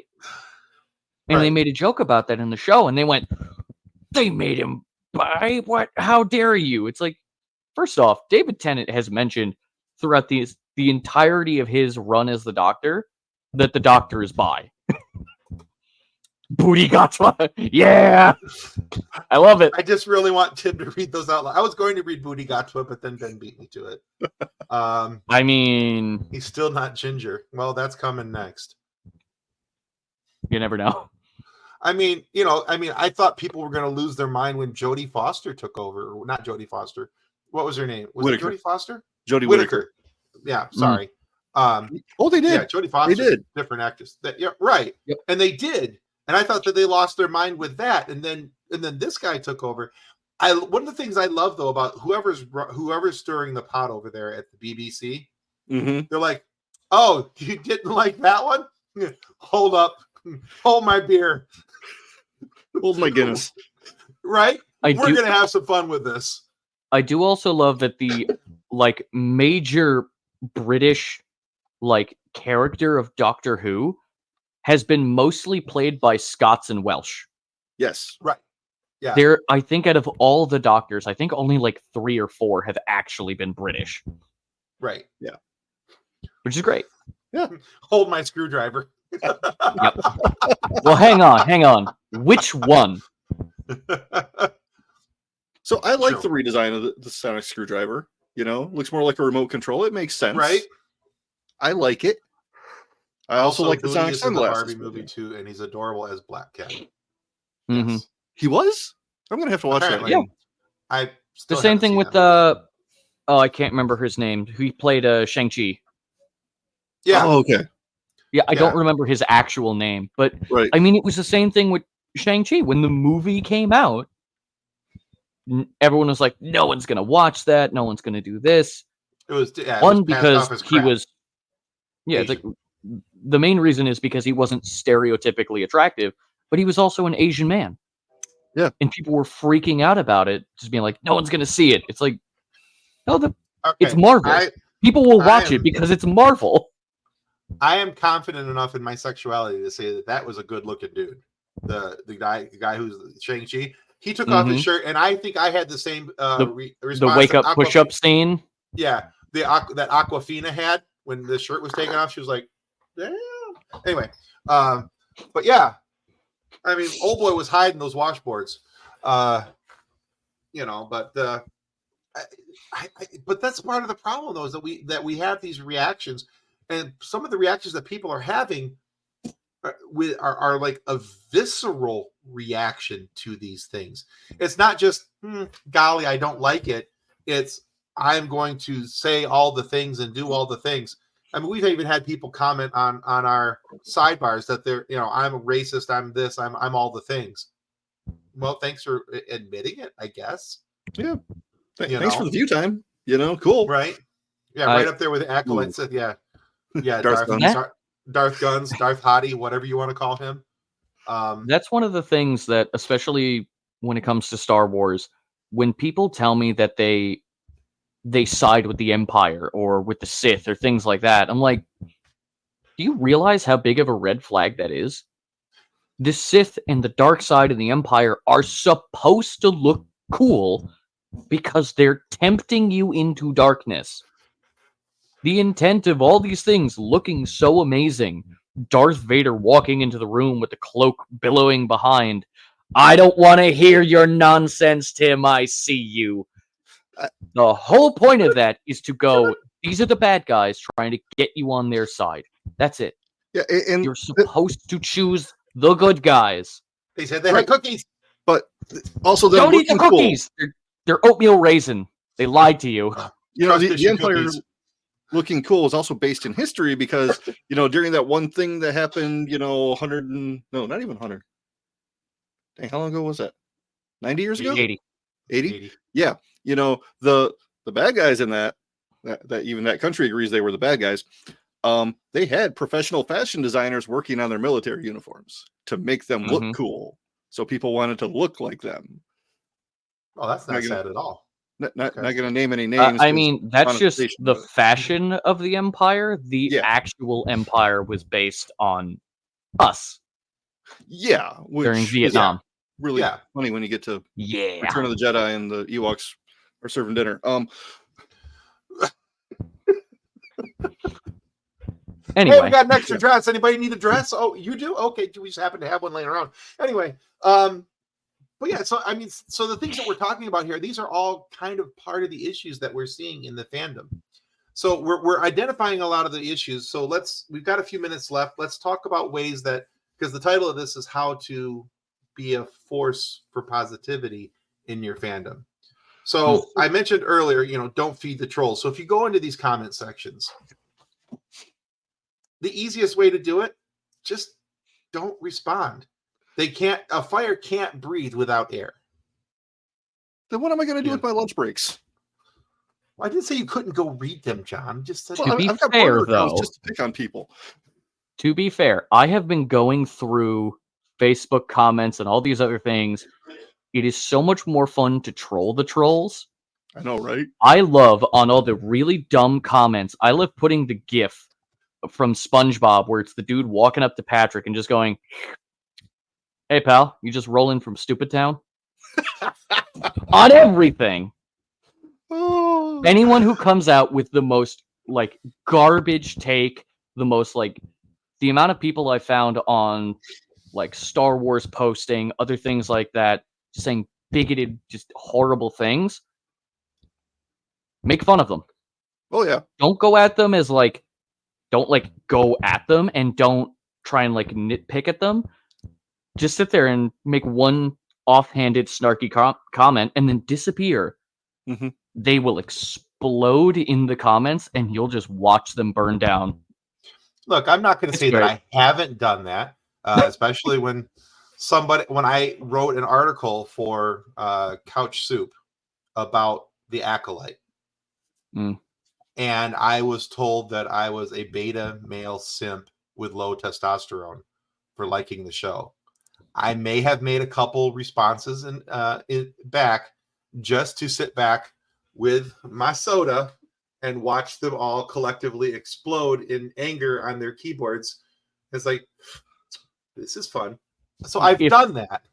and they made a joke about that in the show, and they made him bi. What? How dare you? It's like, first off, David Tennant has mentioned throughout the entirety of his run as the Doctor that the Doctor is bi. Booty Gatwa. Yeah. I love it. I just really want Tim to read those out loud. I was going to read Booty Gatwa, but then Ben beat me to it. I mean, He's still not ginger. Well, that's coming next. you never know. I mean, I thought people were going to lose their mind when Jodie Foster took over. Or not Jodie Foster. What was her name? Was Whittaker. it Jodie Foster? Jodie Whittaker. Yeah, sorry. They did. Yeah, Jodie Foster. They did. Different actress. Right. Yep. And they did. And I thought that they lost their mind with that. And then this guy took over. One of the things I love though about whoever's stirring the pot over there at the BBC, they're like, "Oh, you didn't like that one? Hold up, hold my beer, Hold my Guinness." Right? We're do- gonna have some fun with this. I do also love that the major British character of Doctor Who has been mostly played by Scots and Welsh. Yes. Right. Yeah. I think out of all the Doctors, I think only 3 or 4 have actually been British, Right. Yeah. which is great. Hold my screwdriver. Yep. Well, hang on. Which one? So I like Sure. the redesign of the sonic screwdriver. Looks more like a remote control. It makes sense. Right. I like it. I also like the Booty sonic is in the sunglasses. Barbie movie too, and he's adorable as Black Cat. Mhm. Yes. He was? I'm going to have to watch Apparently. that. Yeah. I The still same haven't thing seen with that movie. I can't remember his name. He played Shang-Chi. Yeah. Oh, okay. Yeah, I don't Yeah. remember his actual name, but Right. I mean, it was the same thing with Shang-Chi. When the movie came out, everyone was like, no one's going to watch that. No one's going to do this. It was it was One, passed because off as he crap. was, it's like, the main reason is because he wasn't stereotypically attractive, but he was also an Asian man. Yeah. And people were freaking out about it, just being like, no one's gonna see it. It's like, no, it's Marvel. People will watch it because it's Marvel. I am confident enough in my sexuality to say that was a good looking dude. The guy who's Shang-Chi. He took off his shirt, and I think I had the same response. The wake up push up scene. Yeah, that Aquafina had when the shirt was taken off. She was like, damn. Anyway, but yeah, I mean, old boy was hiding those washboards, but but that's part of the problem, though, is that we have these reactions, and some of the reactions that people are having are like a visceral reaction to these things. It's not just golly, I don't like it. It's I'm going to say all the things and do all the things. I mean, we've even had people comment on our sidebars that they're, I'm a racist, I'm this, I'm all the things. Well, thanks for admitting it, I guess. Yeah. Thanks for the view time. Cool. Right. Yeah, right up there with the acolytes. Yeah. Darth Guns, Darth Hottie, whatever you want to call him. That's one of the things that, especially when it comes to Star Wars, when people tell me that they side with the Empire or with the Sith or things like that, I'm like, do you realize how big of a red flag that is? The Sith and the dark side of the Empire are supposed to look cool because they're tempting you into darkness. The intent of all these things looking so amazing, Darth Vader walking into the room with the cloak billowing behind, I don't want to hear your nonsense, Tim, I see you. The whole point of that is to go, these are the bad guys trying to get you on their side. That's it. Yeah, and you're supposed to choose the good guys. They said they had cookies. But also don't eat the cookies. Cool. They're oatmeal raisin. They lied to you. The Empire looking cool is also based in history because, during that one thing that happened, 100 no, not even 100. Dang, how long ago was that? 90 years ago? 80. 80? Yeah. The bad guys in that even that country agrees they were the bad guys. They had professional fashion designers working on their military uniforms to make them look cool. So people wanted to look like them. Oh, that's not sad at all. Not going to name any names. I mean, that's just the fashion of the Empire. The actual Empire was based on us. Yeah. During Vietnam. Really funny when you get to Return of the Jedi and the Ewoks are serving dinner. Anyway. Hey, we got an extra dress. Anybody need a dress? Oh, you do? Okay. We just happen to have one laying around. Anyway, but yeah, so I mean, so the things that we're talking about here, these are all kind of part of the issues that we're seeing in the fandom. So we're identifying a lot of the issues. So we've got a few minutes left. Let's talk about ways that, because the title of this is how to be a force for positivity in your fandom. So I mentioned earlier, don't feed the trolls. So if you go into these comment sections, the easiest way to do it, just don't respond. A fire can't breathe without air. Then what am I going to do with my lunch breaks? Well, I didn't say you couldn't go read them, John. Just said, to be fair, though, just to pick on people. To be fair, I have been going through Facebook comments and all these other things. It is so much more fun to troll the trolls. I know, right? I love, on all the really dumb comments, I love putting the GIF from SpongeBob where it's the dude walking up to Patrick and just going, hey, pal, you just rolling from Stupid Town? On everything. Oh. Anyone who comes out with the most, garbage take, the amount of people I found on, Star Wars posting, other things like that, saying bigoted, just horrible things, make fun of them. Oh, yeah. Don't go at them as, don't, go at them and don't try and, nitpick at them. Just sit there and make one offhanded, snarky comment and then disappear. Mm-hmm. They will explode in the comments and you'll just watch them burn down. Look, I'm not going to say that I haven't done that, especially when I wrote an article for Couch Soup about the Acolyte. And I was told that I was a beta male simp with low testosterone for liking the show. I may have made a couple responses back just to sit back with my soda and watch them all collectively explode in anger on their keyboards. It's like, this is fun. So I've done that.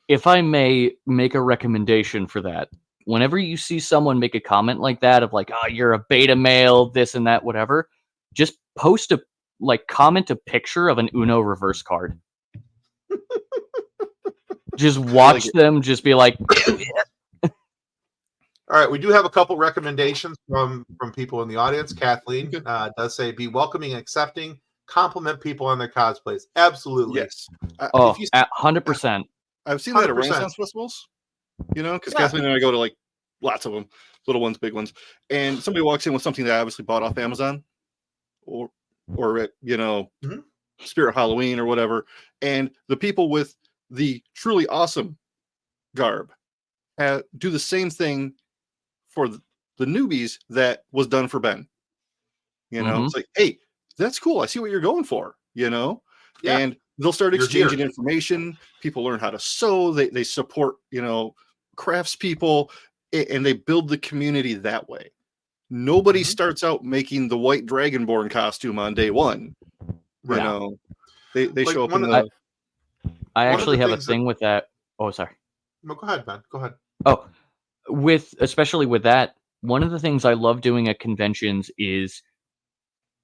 If I may make a recommendation for that, whenever you see someone make a comment like that of like, oh, you're a beta male, this and that, whatever, just comment a picture of an Uno reverse card. Just watch them just be like, all right, we do have a couple recommendations from people in the audience. Kathleen does say, be welcoming and accepting, compliment people on their cosplays. Absolutely. Yes. 100%. I've seen that at Renaissance festivals, because Kathleen and I go to like lots of them, little ones, big ones. And somebody walks in with something that I obviously bought off Amazon or Spirit Halloween or whatever. And the people with the truly awesome garb do the same thing for the newbies that was done for Ben. It's like, hey, that's cool. I see what you're going for, and they'll start exchanging information. People learn how to sew. They support, crafts people, and they build the community that way. Nobody starts out making the white Dragonborn costume on day one. They show up in the... I actually have a thing with that. Oh, sorry. No, go ahead, man. Go ahead. Oh, especially with that, one of the things I love doing at conventions is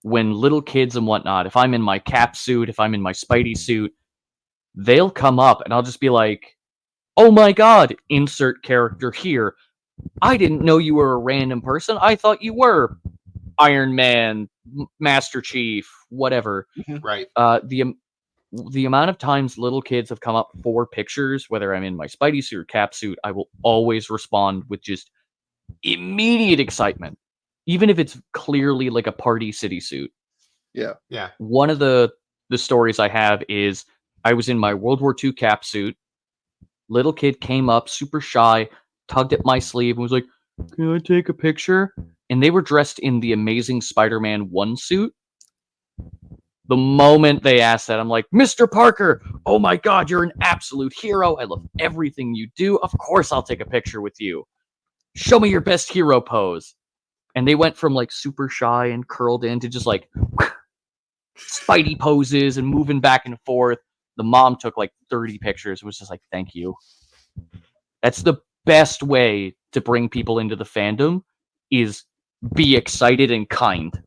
when little kids and whatnot, if I'm in my cap suit, if I'm in my Spidey suit, they'll come up and I'll just be like, oh my god, insert character here. I didn't know you were a random person. I thought you were Iron Man, Master Chief, whatever. Right. The amount of times little kids have come up for pictures, whether I'm in my Spidey suit or cap suit, I will always respond with just immediate excitement, even if it's clearly like a Party City suit. Yeah. One of the stories I have is I was in my World War II cap suit. Little kid came up, super shy, tugged at my sleeve and was like, "Can I take a picture?" And they were dressed in the Amazing Spider-Man 1 suit. The moment they asked that, I'm like, Mr. Parker, oh my god, you're an absolute hero. I love everything you do. Of course I'll take a picture with you. Show me your best hero pose. And they went from like super shy and curled in to just like Spidey poses and moving back and forth. The mom took like 30 pictures. It was just like, thank you. That's the best way to bring people into the fandom, is be excited and kind.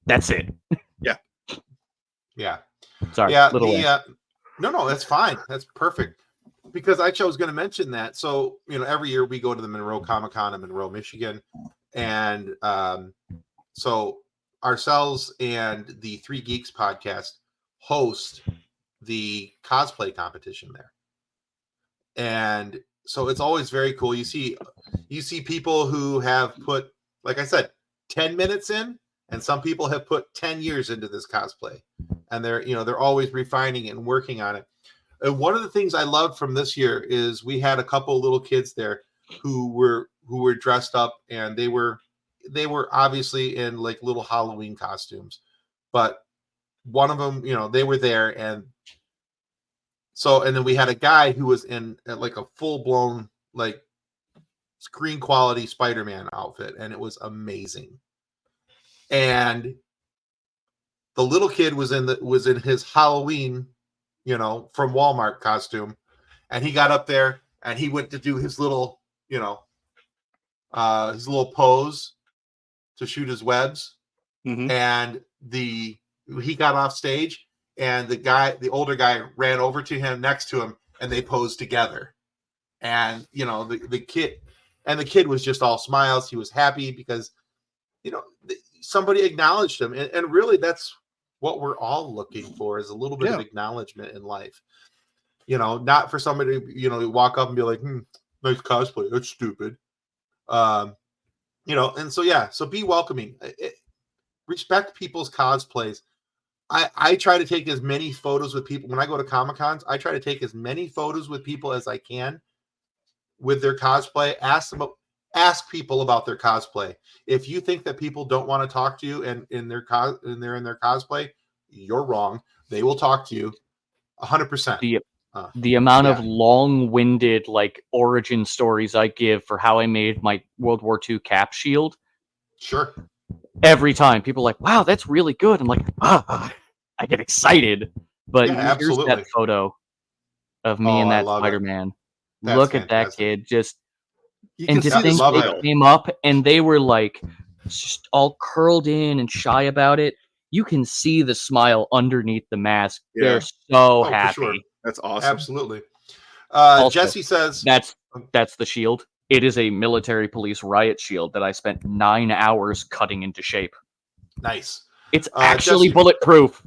That's it. Yeah. Sorry. Yeah. No, that's fine. That's perfect. Because I was going to mention that. So, every year we go to the Monroe Comic-Con in Monroe, Michigan. And so ourselves and the Three Geeks podcast host the cosplay competition there. And so it's always very cool. You see people who have put, like I said, 10 minutes in, and some people have put 10 years into this cosplay. And they're always refining and working on it. And one of the things I loved from this year is we had a couple of little kids there who were dressed up, and they were obviously in like little Halloween costumes, but one of them, they were there. And then we had a guy who was in like a full blown, like screen quality Spider-Man outfit. And it was amazing. And the little kid was in his Halloween, from Walmart costume. And he got up there and he went to do his little, his little pose to shoot his webs. Mm-hmm. And he got off stage, and the older guy ran over to him, next to him, and they posed together. And, the kid was just all smiles. He was happy because, somebody acknowledged him. And really that's what we're all looking for, is a little bit of acknowledgement in life. Not for somebody to, walk up and be like, nice cosplay. That's stupid. And so be welcoming. Respect people's cosplays. I try to take as many photos with people when I go to Comic-Cons. I try to take as many photos with people as I can with their cosplay. Ask people about their cosplay. If you think that people don't want to talk to you and they're in their cosplay, you're wrong. They will talk to you 100%. The amount of Yeah. long-winded like origin stories I give for how I made my World War II cap shield. Sure. Every time people are like, wow, that's really good. I'm like, I get excited. But Yeah, here's absolutely. that photo of me Oh, and I that love it. Spider-Man. That's Look at that fantastic. kid. Just You and can to see the think love they smile. came up and they were like just all curled in and shy about it. You can see the smile underneath the mask. Yeah. They're so Oh, for happy. sure. That's awesome. Absolutely. Also, Jesse says That's the shield. It is a military police riot shield that I spent 9 hours cutting into shape. nice. It's actually Jesse, bulletproof.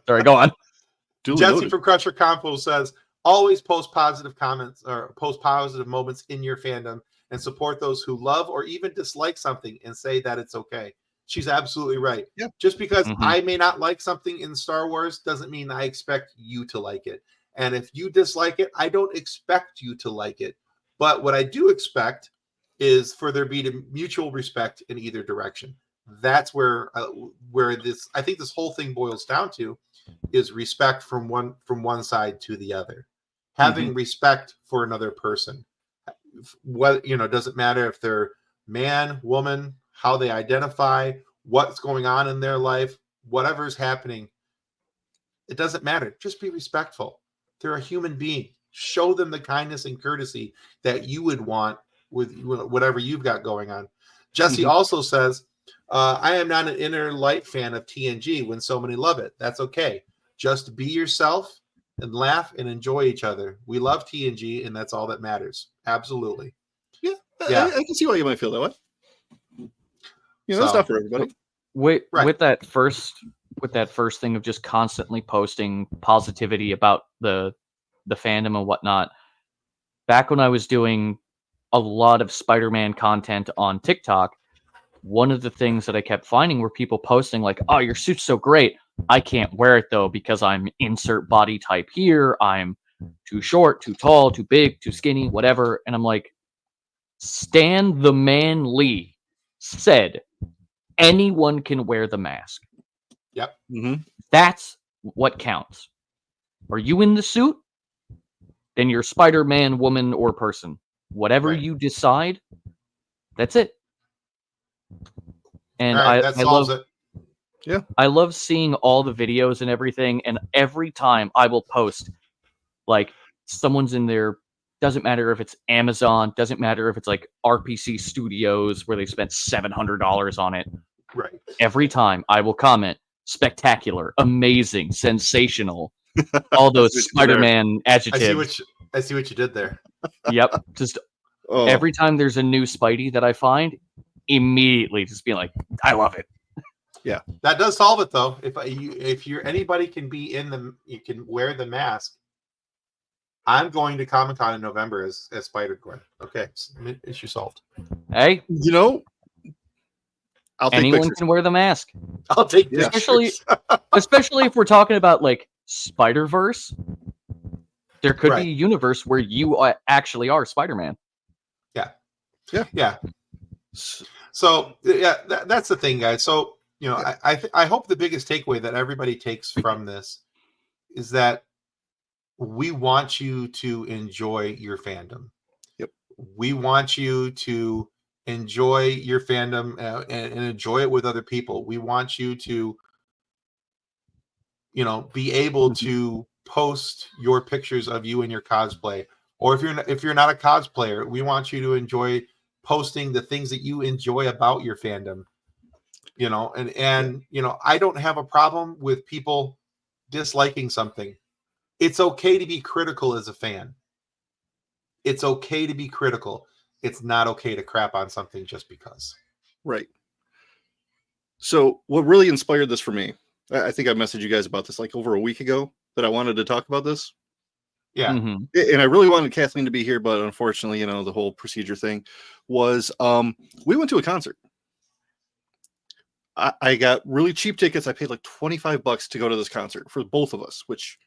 Sorry, go on. Duly Jesse noted. from Crusher Compo says, always post positive comments or post positive moments in your fandom and support those who love or even dislike something and say that it's okay. She's absolutely right. Yep. Just because Mhm. I may not like something in Star Wars doesn't mean I expect you to like it. And if you dislike it, I don't expect you to like it. But what I do expect is for there be mutual respect in either direction. That's where this I think this whole thing boils down to is respect from one side to the other. Having respect for another person. What doesn't matter if they're man, woman, how they identify, what's going on in their life, whatever's happening. It doesn't matter. Just be respectful. They're a human being. Show them the kindness and courtesy that you would want with whatever you've got going on. Jesse also says, I am not an inner light fan of TNG when so many love it. That's okay. Just be yourself and laugh and enjoy each other. We love TNG, and that's all that matters. Absolutely. Yeah. Yeah. I can see why you might feel that way. That's So- not for everybody. With Right. that first thing of just constantly posting positivity about the fandom and whatnot. Back when I was doing a lot of Spider-Man content on TikTok, one of the things that I kept finding were people posting like, "Oh, your suit's so great. I can't wear it though because I'm insert body type here. I'm too short, too tall, too big, too skinny, whatever." And I'm like, Stan the Man Lee said anyone can wear the mask. Yep. That's what counts. Are you in the suit? Then you're Spider-Man, woman, or person. Whatever Right. you decide, that's it. And All right, that solves it. I love seeing all the videos and everything, and every time I will post, like, someone's in there, doesn't matter if it's Amazon, doesn't matter if it's like RPC Studios where they spent $700 on it. Right. Every time I will comment, spectacular, amazing, sensational, all those Switch to there. Spider-Man I adjectives. see what you did there. Yep, just Oh, every time there's a new Spidey that I find, immediately just being like, I love it. That does solve it though. If you're anybody can be you can wear the mask. I'm going to Comic-Con in November as Spider-Gwen. Okay, issue solved. Hey, I'll take anyone pictures. can wear the mask. I'll take Yeah. pictures. Especially if we're talking about like Spider-Verse. There could Right. be a universe where you actually are Spider-Man. Yeah. So yeah, that's the thing, guys. So I hope the biggest takeaway that everybody takes from this is that we want you to enjoy your fandom. Yep. We want you to enjoy your fandom and enjoy it with other people. We want you to, be able to post your pictures of you and your cosplay. Or if you're not a cosplayer, we want you to enjoy posting the things that you enjoy about your fandom. I don't have a problem with people disliking something. It's okay to be critical as a fan. It's okay to be critical. It's not okay to crap on something just because. Right. So what really inspired this for me, I think I messaged you guys about this like over a week ago that I wanted to talk about this. Yeah. Mhm. And I really wanted Kathleen to be here, but unfortunately, the whole procedure thing was we went to a concert. I got really cheap tickets. I paid like $25 to go to this concert for both of us, which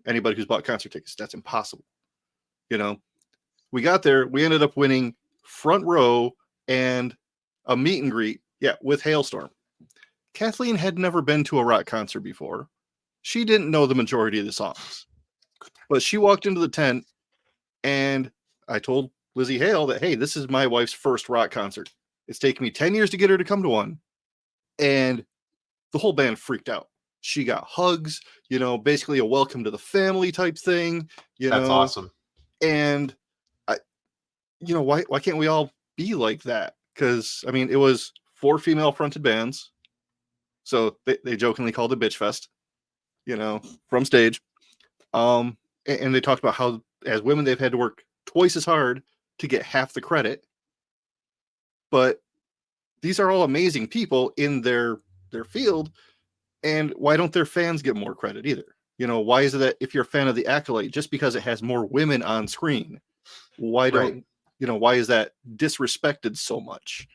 anybody who's bought concert tickets, that's impossible. We got there. We ended up winning front row and a meet and greet. Yeah, with Hailstorm. Kathleen had never been to a rock concert before. She didn't know the majority of the songs. But she walked into the tent, and I told Lizzie Hale that, hey, this is my wife's first rock concert. It's taken me 10 years to get her to come to one. And the whole band freaked out. She got hugs, basically a welcome to the family type thing. That's awesome. And why can't we all be like that? Because it was 4 female fronted bands. So they jokingly called it Bitch Fest, from stage. And they talked about how as women they've had to work twice as hard to get half the credit. But these are all amazing people in their field. And why don't their fans get more credit either? Why is it that if you're a fan of the Acolyte, just because it has more women on screen, why don't, why is that disrespected so much?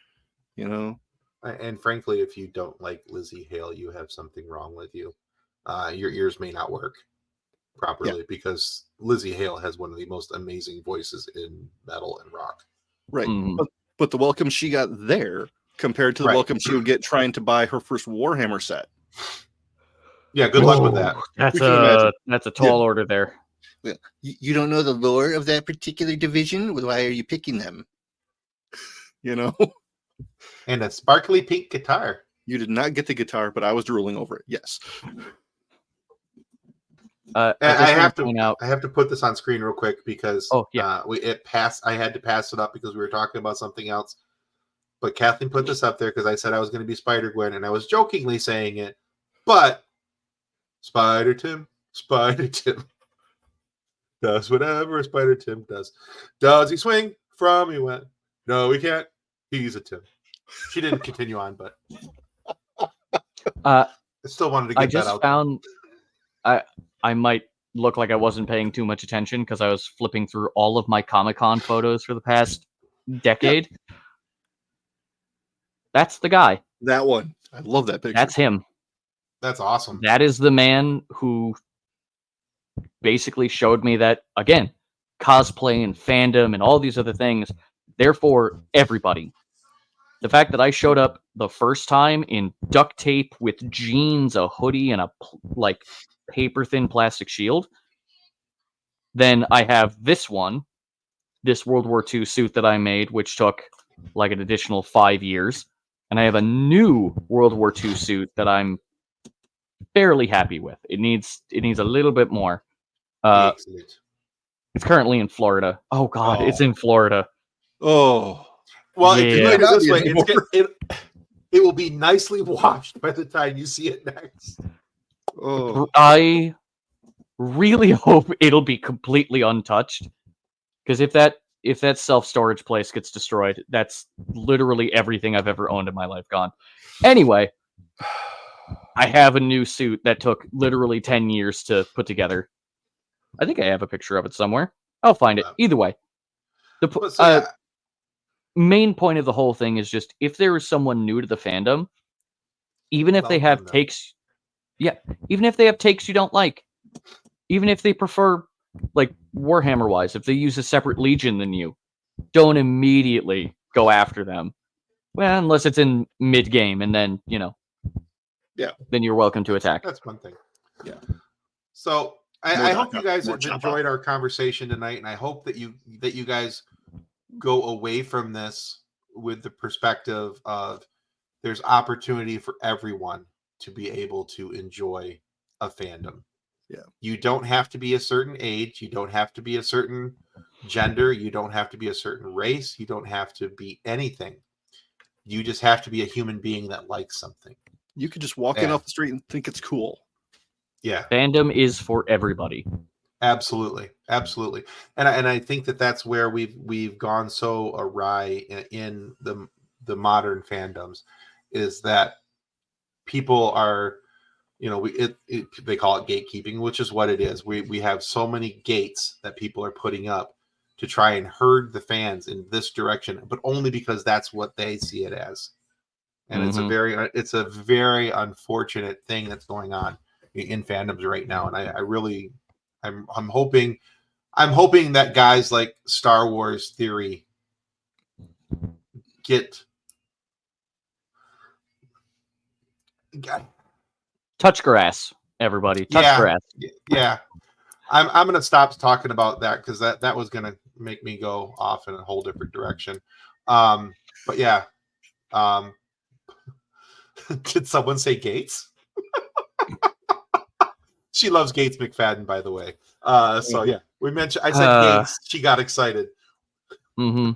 And frankly, if you don't like Lizzie Hale, you have something wrong with you. Your ears may not work properly because Lizzie Hale has one of the most amazing voices in metal and rock. Right. But the welcome she got there compared to the welcome she would get trying to buy her first Warhammer set. Yeah, good luck with that. That's a tall order there. Well, you don't know the lore of that particular division? Why are you picking them? And a sparkly pink guitar. You did not get the guitar, but I was drooling over it. Yes. I have to put this on screen real quick because it passed. I had to pass it up because we were talking about something else. But Kathleen put this up there because I said I was going to be Spider-Gwen, and I was jokingly saying it. But Spider-Tim does whatever a Spider-Tim does. Does he swing from you? No, he can't. He's a Tim. She didn't continue on, but I still wanted to get that out. I might look like I wasn't paying too much attention because I was flipping through all of my Comic-Con photos for the past decade. Yeah. That's the guy. That one. I love that picture. That's him. That's awesome. That is the man who basically showed me that, again, cosplay and fandom and all these other things, they're for everybody. The fact that I showed up the first time in duct tape with jeans, a hoodie, and a paper-thin plastic shield, then I have this World War II suit that I made, which took an additional 5 years, and I have a new World War II suit that I'm fairly happy with. It needs a little bit more. Excellent. It's currently in Florida. Oh God, It's in Florida. Oh. Well, if you look at it this way, it will be nicely washed by the time you see it next. Oh. I really hope it'll be completely untouched, because if that self-storage place gets destroyed, that's literally everything I've ever owned in my life gone. Anyway, I have a new suit that took literally 10 years to put together. I think I have a picture of it somewhere. I'll find it. Either way, the main point of the whole thing is just, if there is someone new to the fandom, even if they have takes, even if they have takes you don't like, even if they prefer, Warhammer-wise, if they use a separate legion than you, don't immediately go after them. Well, unless it's in mid-game, and then, then you're welcome to attack. That's one thing. Yeah. So I hope you guys have enjoyed our conversation tonight, and I hope that you guys go away from this with the perspective of there's opportunity for everyone to be able to enjoy a fandom. Yeah. You don't have to be a certain age. You don't have to be a certain gender. You don't have to be a certain race. You don't have to be anything. You just have to be a human being that likes something. You could just walk in off the street and think it's cool. Yeah. Fandom is for everybody. Absolutely. And I think that's where we've gone so awry in the modern fandoms, is that people are, they call it gatekeeping, which is what it is. We have so many gates that people are putting up to try and herd the fans in this direction, but only because that's what they see it as. And it's a very unfortunate thing that's going on in fandoms right now. And I'm hoping that guys like Star Wars Theory get touch grass, everybody. Touch grass. Yeah. I'm gonna stop talking about that because that was gonna make me go off in a whole different direction. But yeah. Did someone say Gates? She loves Gates McFadden, by the way. So yeah, we mentioned. I said Gates. She got excited. Mm-hmm.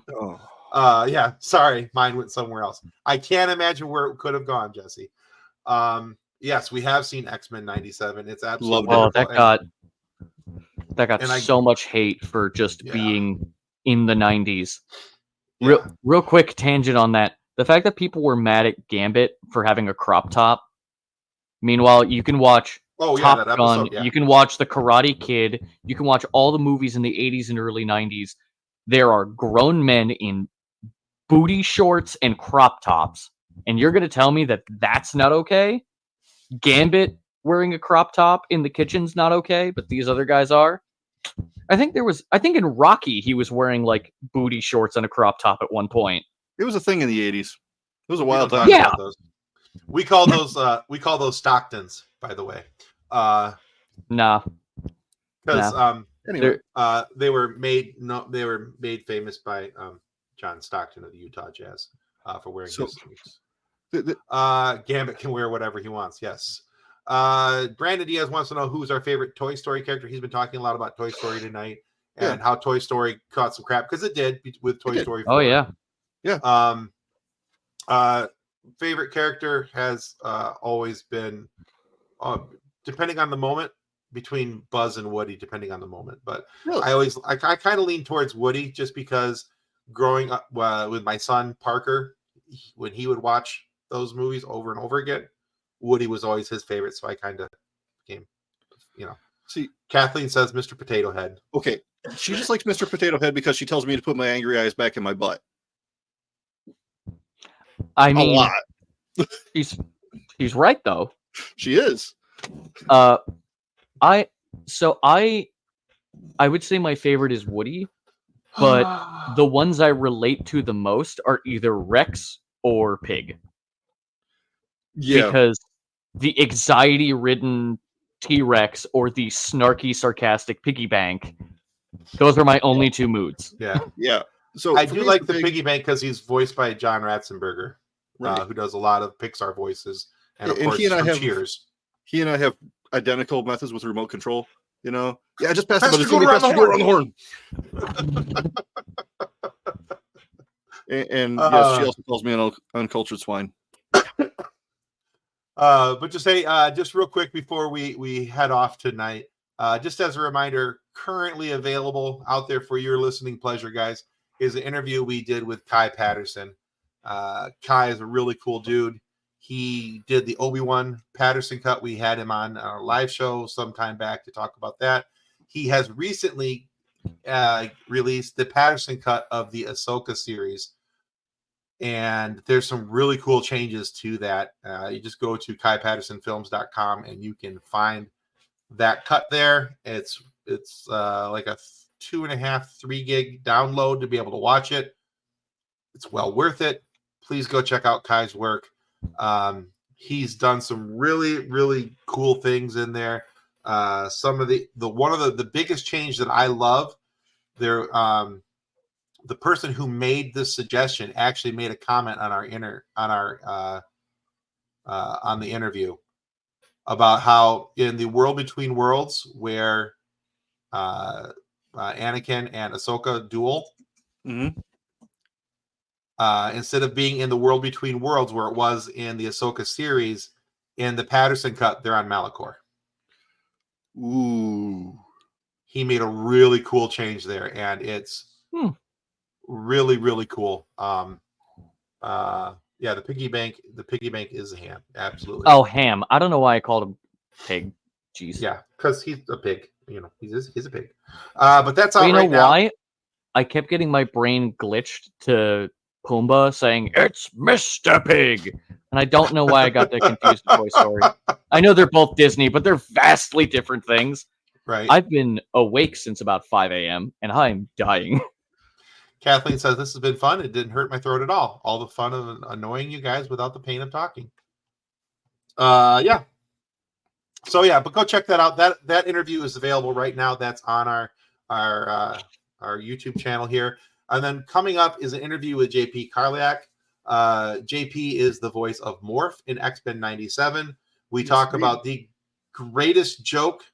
Yeah. Sorry, mine went somewhere else. I can't imagine where it could have gone, Jesse. Yes, we have seen X-Men '97. It's absolutely Oh, wonderful. that got so much hate for just being in the '90s. Real quick tangent on that. The fact that people were mad at Gambit for having a crop top. Meanwhile, you can watch Top Gun. You can watch The Karate Kid. You can watch all the movies in the '80s and early '90s. There are grown men in booty shorts and crop tops, and you're going to tell me that that's not okay? Gambit wearing a crop top in the kitchen's not okay, but these other guys are? I think in Rocky he was wearing like booty shorts and a crop top at one point. It was a thing in the '80s. It was a wild time. Yeah. We call those Stocktons, by the way. Nah. Because anyway, they were made famous by John Stockton of the Utah Jazz for wearing his suits. Gambit can wear whatever he wants. Yes. Brandon Diaz wants to know who's our favorite Toy Story character. He's been talking a lot about Toy Story tonight and how Toy Story caught some crap because it did with Toy Story 4. Oh yeah. Favorite character has always been, depending on the moment, between Buzz and Woody, depending on the moment. But really? I kind of lean towards Woody just because growing up with my son Parker, when he would watch those movies over and over again, Woody was always his favorite. So I kind of became, See, Kathleen says Mr. Potato Head. Okay, she just likes Mr. Potato Head because she tells me to put my angry eyes back in my butt. I mean, a lot. She's right though. She is. I would say my favorite is Woody, but the ones I relate to the most are either Rex or Pig. Yeah. Because the anxiety-ridden T-Rex or the snarky, sarcastic Piggy Bank, those are my only two moods. Yeah. Yeah. So I do like the Piggy Bank because he's voiced by John Ratzenberger, who does a lot of Pixar voices. And of course, Cheers. He and I have identical methods with remote control. Yeah, just pass the go around the horn. and yes, she also calls me an uncultured swine. But just say, just real quick before we head off tonight, just as a reminder, currently available out there for your listening pleasure, guys, is an interview we did with Kai Patterson. Kai is a really cool dude. He did the Obi-Wan Patterson cut. We had him on our live show some time back to talk about that. He has recently released the Patterson cut of the Ahsoka series. And there's some really cool changes to that. You just go to kaipattersonfilms.com and you can find that cut there. It's like a 2.5, 3 gig download to be able to watch it. It's well worth it. Please go check out Kai's work. He's done some really, really cool things in there. Some of one of the biggest change that I love there. The person who made this suggestion actually made a comment on on the interview about how in the World Between Worlds, where Anakin and Ahsoka duel, instead of being in the World Between Worlds where it was in the Ahsoka series, in the Patterson cut, they're on Malachor. Ooh, he made a really cool change there, and it's really, really cool. Yeah, the piggy bank is a ham. Absolutely. Oh, ham. I don't know why I called him pig. Jeez. Yeah, because he's a pig. He's a pig. But that's all. You know why? I kept getting my brain glitched to Pumbaa saying it's Mr. Pig, and I don't know why I got that confused with Toy Story. I know they're both Disney, but they're vastly different things. Right. I've been awake since about 5 a.m. and I'm dying. Kathleen says this has been fun. It didn't hurt my throat at all. All the fun of annoying you guys without the pain of talking. Yeah. So yeah, but go check that out. That interview is available right now. That's on our YouTube channel here. And then coming up is an interview with JP Karliak. JP is the voice of Morph in X-Men 97. We talk about the greatest joke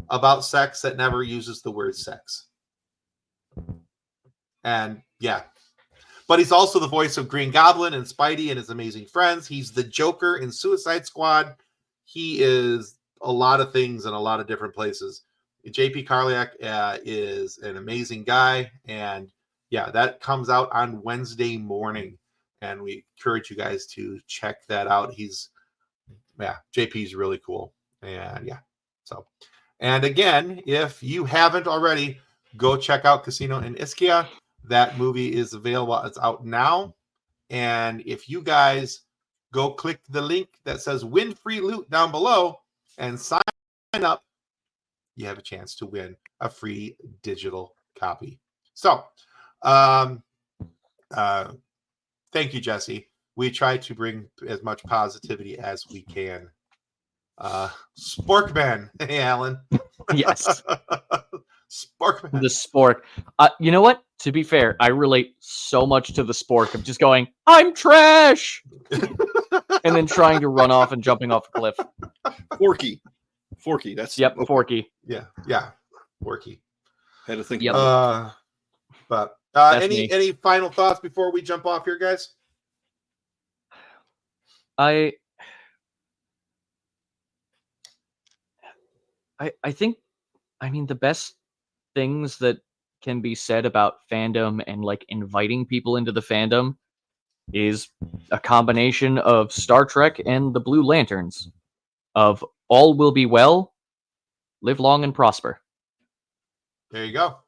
about sex that never uses the word sex. And yeah. But he's also the voice of Green Goblin and Spidey and his amazing friends. He's the Joker in Suicide Squad. He is a lot of things in a lot of different places. JP Karliak is an amazing guy. And yeah, that comes out on Wednesday morning. And we encourage you guys to check that out. JP's really cool. And yeah, so. And again, if you haven't already, go check out Casino in Ischia. That movie is available. It's out now. And if you guys go click the link that says win free loot down below and sign up, you have a chance to win a free digital copy. So, thank you, Jesse. We try to bring as much positivity as we can. Sporkman. Hey, Alan. Yes. Sporkman. The spork. You know what? To be fair, I relate so much to the spork of just going, I'm trash! And then trying to run off and jumping off a cliff. Forky. That's Forky. Yeah. Forky. Had to think. Yep. But That's any final thoughts before we jump off here, guys? I think, the best things that can be said about fandom and like inviting people into the fandom is a combination of Star Trek and the Blue Lanterns of all will be well, live long and prosper. There you go.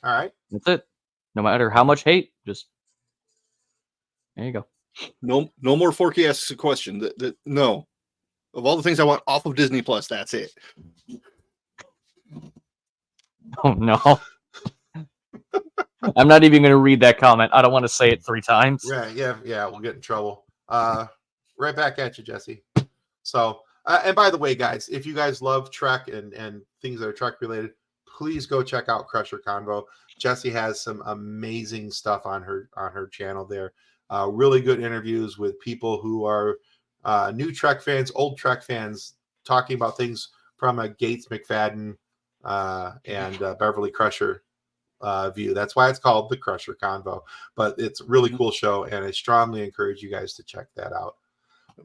All right. That's it. No matter how much hate, just there you go. No more Forky asks a question. No. Of all the things I want off of Disney Plus, that's it. Oh no. I'm not even going to read that comment. I don't want to say it 3 times. Yeah, we'll get in trouble. Right back at you, Jesse. So, and by the way, guys, if you guys love Trek and things that are Trek related, please go check out Crusher Convo. Jessie has some amazing stuff on her channel there. Really good interviews with people who are new Trek fans, old Trek fans, talking about things from a Gates McFadden and Beverly Crusher view. That's why it's called the Crusher Convo. But it's a really cool show, and I strongly encourage you guys to check that out.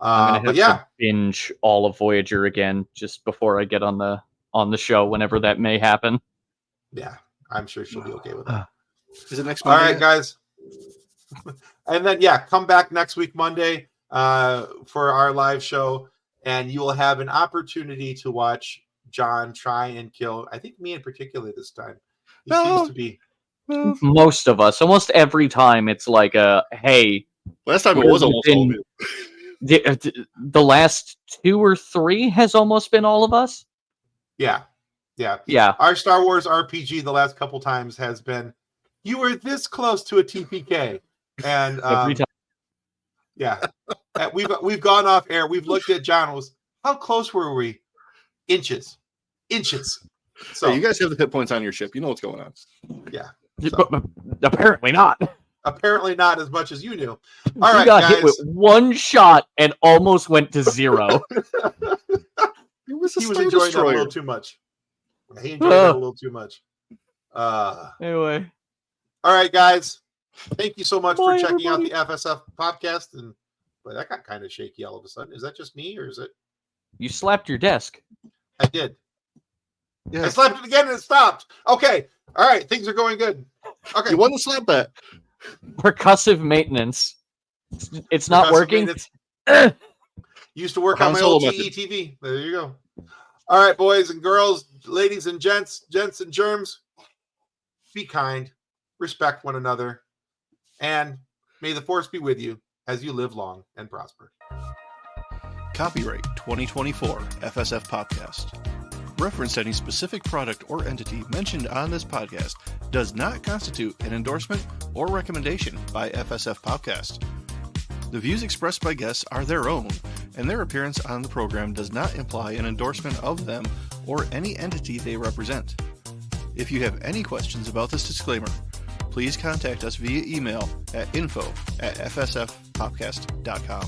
I'm gonna have to binge all of Voyager again just before I get on the show, whenever that may happen. Yeah, I'm sure she'll be okay with that. Is it next All Monday? right, guys. And then come back next week Monday for our live show, and you will have an opportunity to watch John try and kill, I think me in particular this time. He seems to be Most of us, almost every time, it's like hey. Last time it was almost all of you. The last 2 or 3 has almost been all of us. Yeah. Our Star Wars RPG the last couple times has been, you were this close to a TPK, and Every time. Yeah, we've gone off air. We've looked at John. How close were we? Inches. So hey, you guys have the hit points on your ship. You know what's going on. Yeah. But apparently not. Apparently not as much as you knew. All right, you got guys. hit with 1 shot and almost went to 0. It was He was enjoying that a little too much. He enjoyed that a little too much. Anyway. All right, guys. Thank you so much for checking everybody. out the FSF podcast. And boy, that got kind of shaky all of a sudden. Is that just me, or is it? You slapped your desk. I did. Yeah. I slapped it again and it stopped. Okay. All right. Things are going good. Okay. You won the slap bet. Percussive maintenance. It's not Percussive working. Used to work on my old GE TV. There you go. All right, boys and girls, ladies and gents and germs, be kind, respect one another, and may the force be with you as you live long and prosper. Copyright 2024 FSF Podcast. Reference to any specific product or entity mentioned on this podcast does not constitute an endorsement or recommendation by FSF Podcast. The views expressed by guests are their own and their appearance on the program does not imply an endorsement of them or any entity they represent. If you have any questions about this disclaimer, please contact us via email at info@fsfpopcast.com.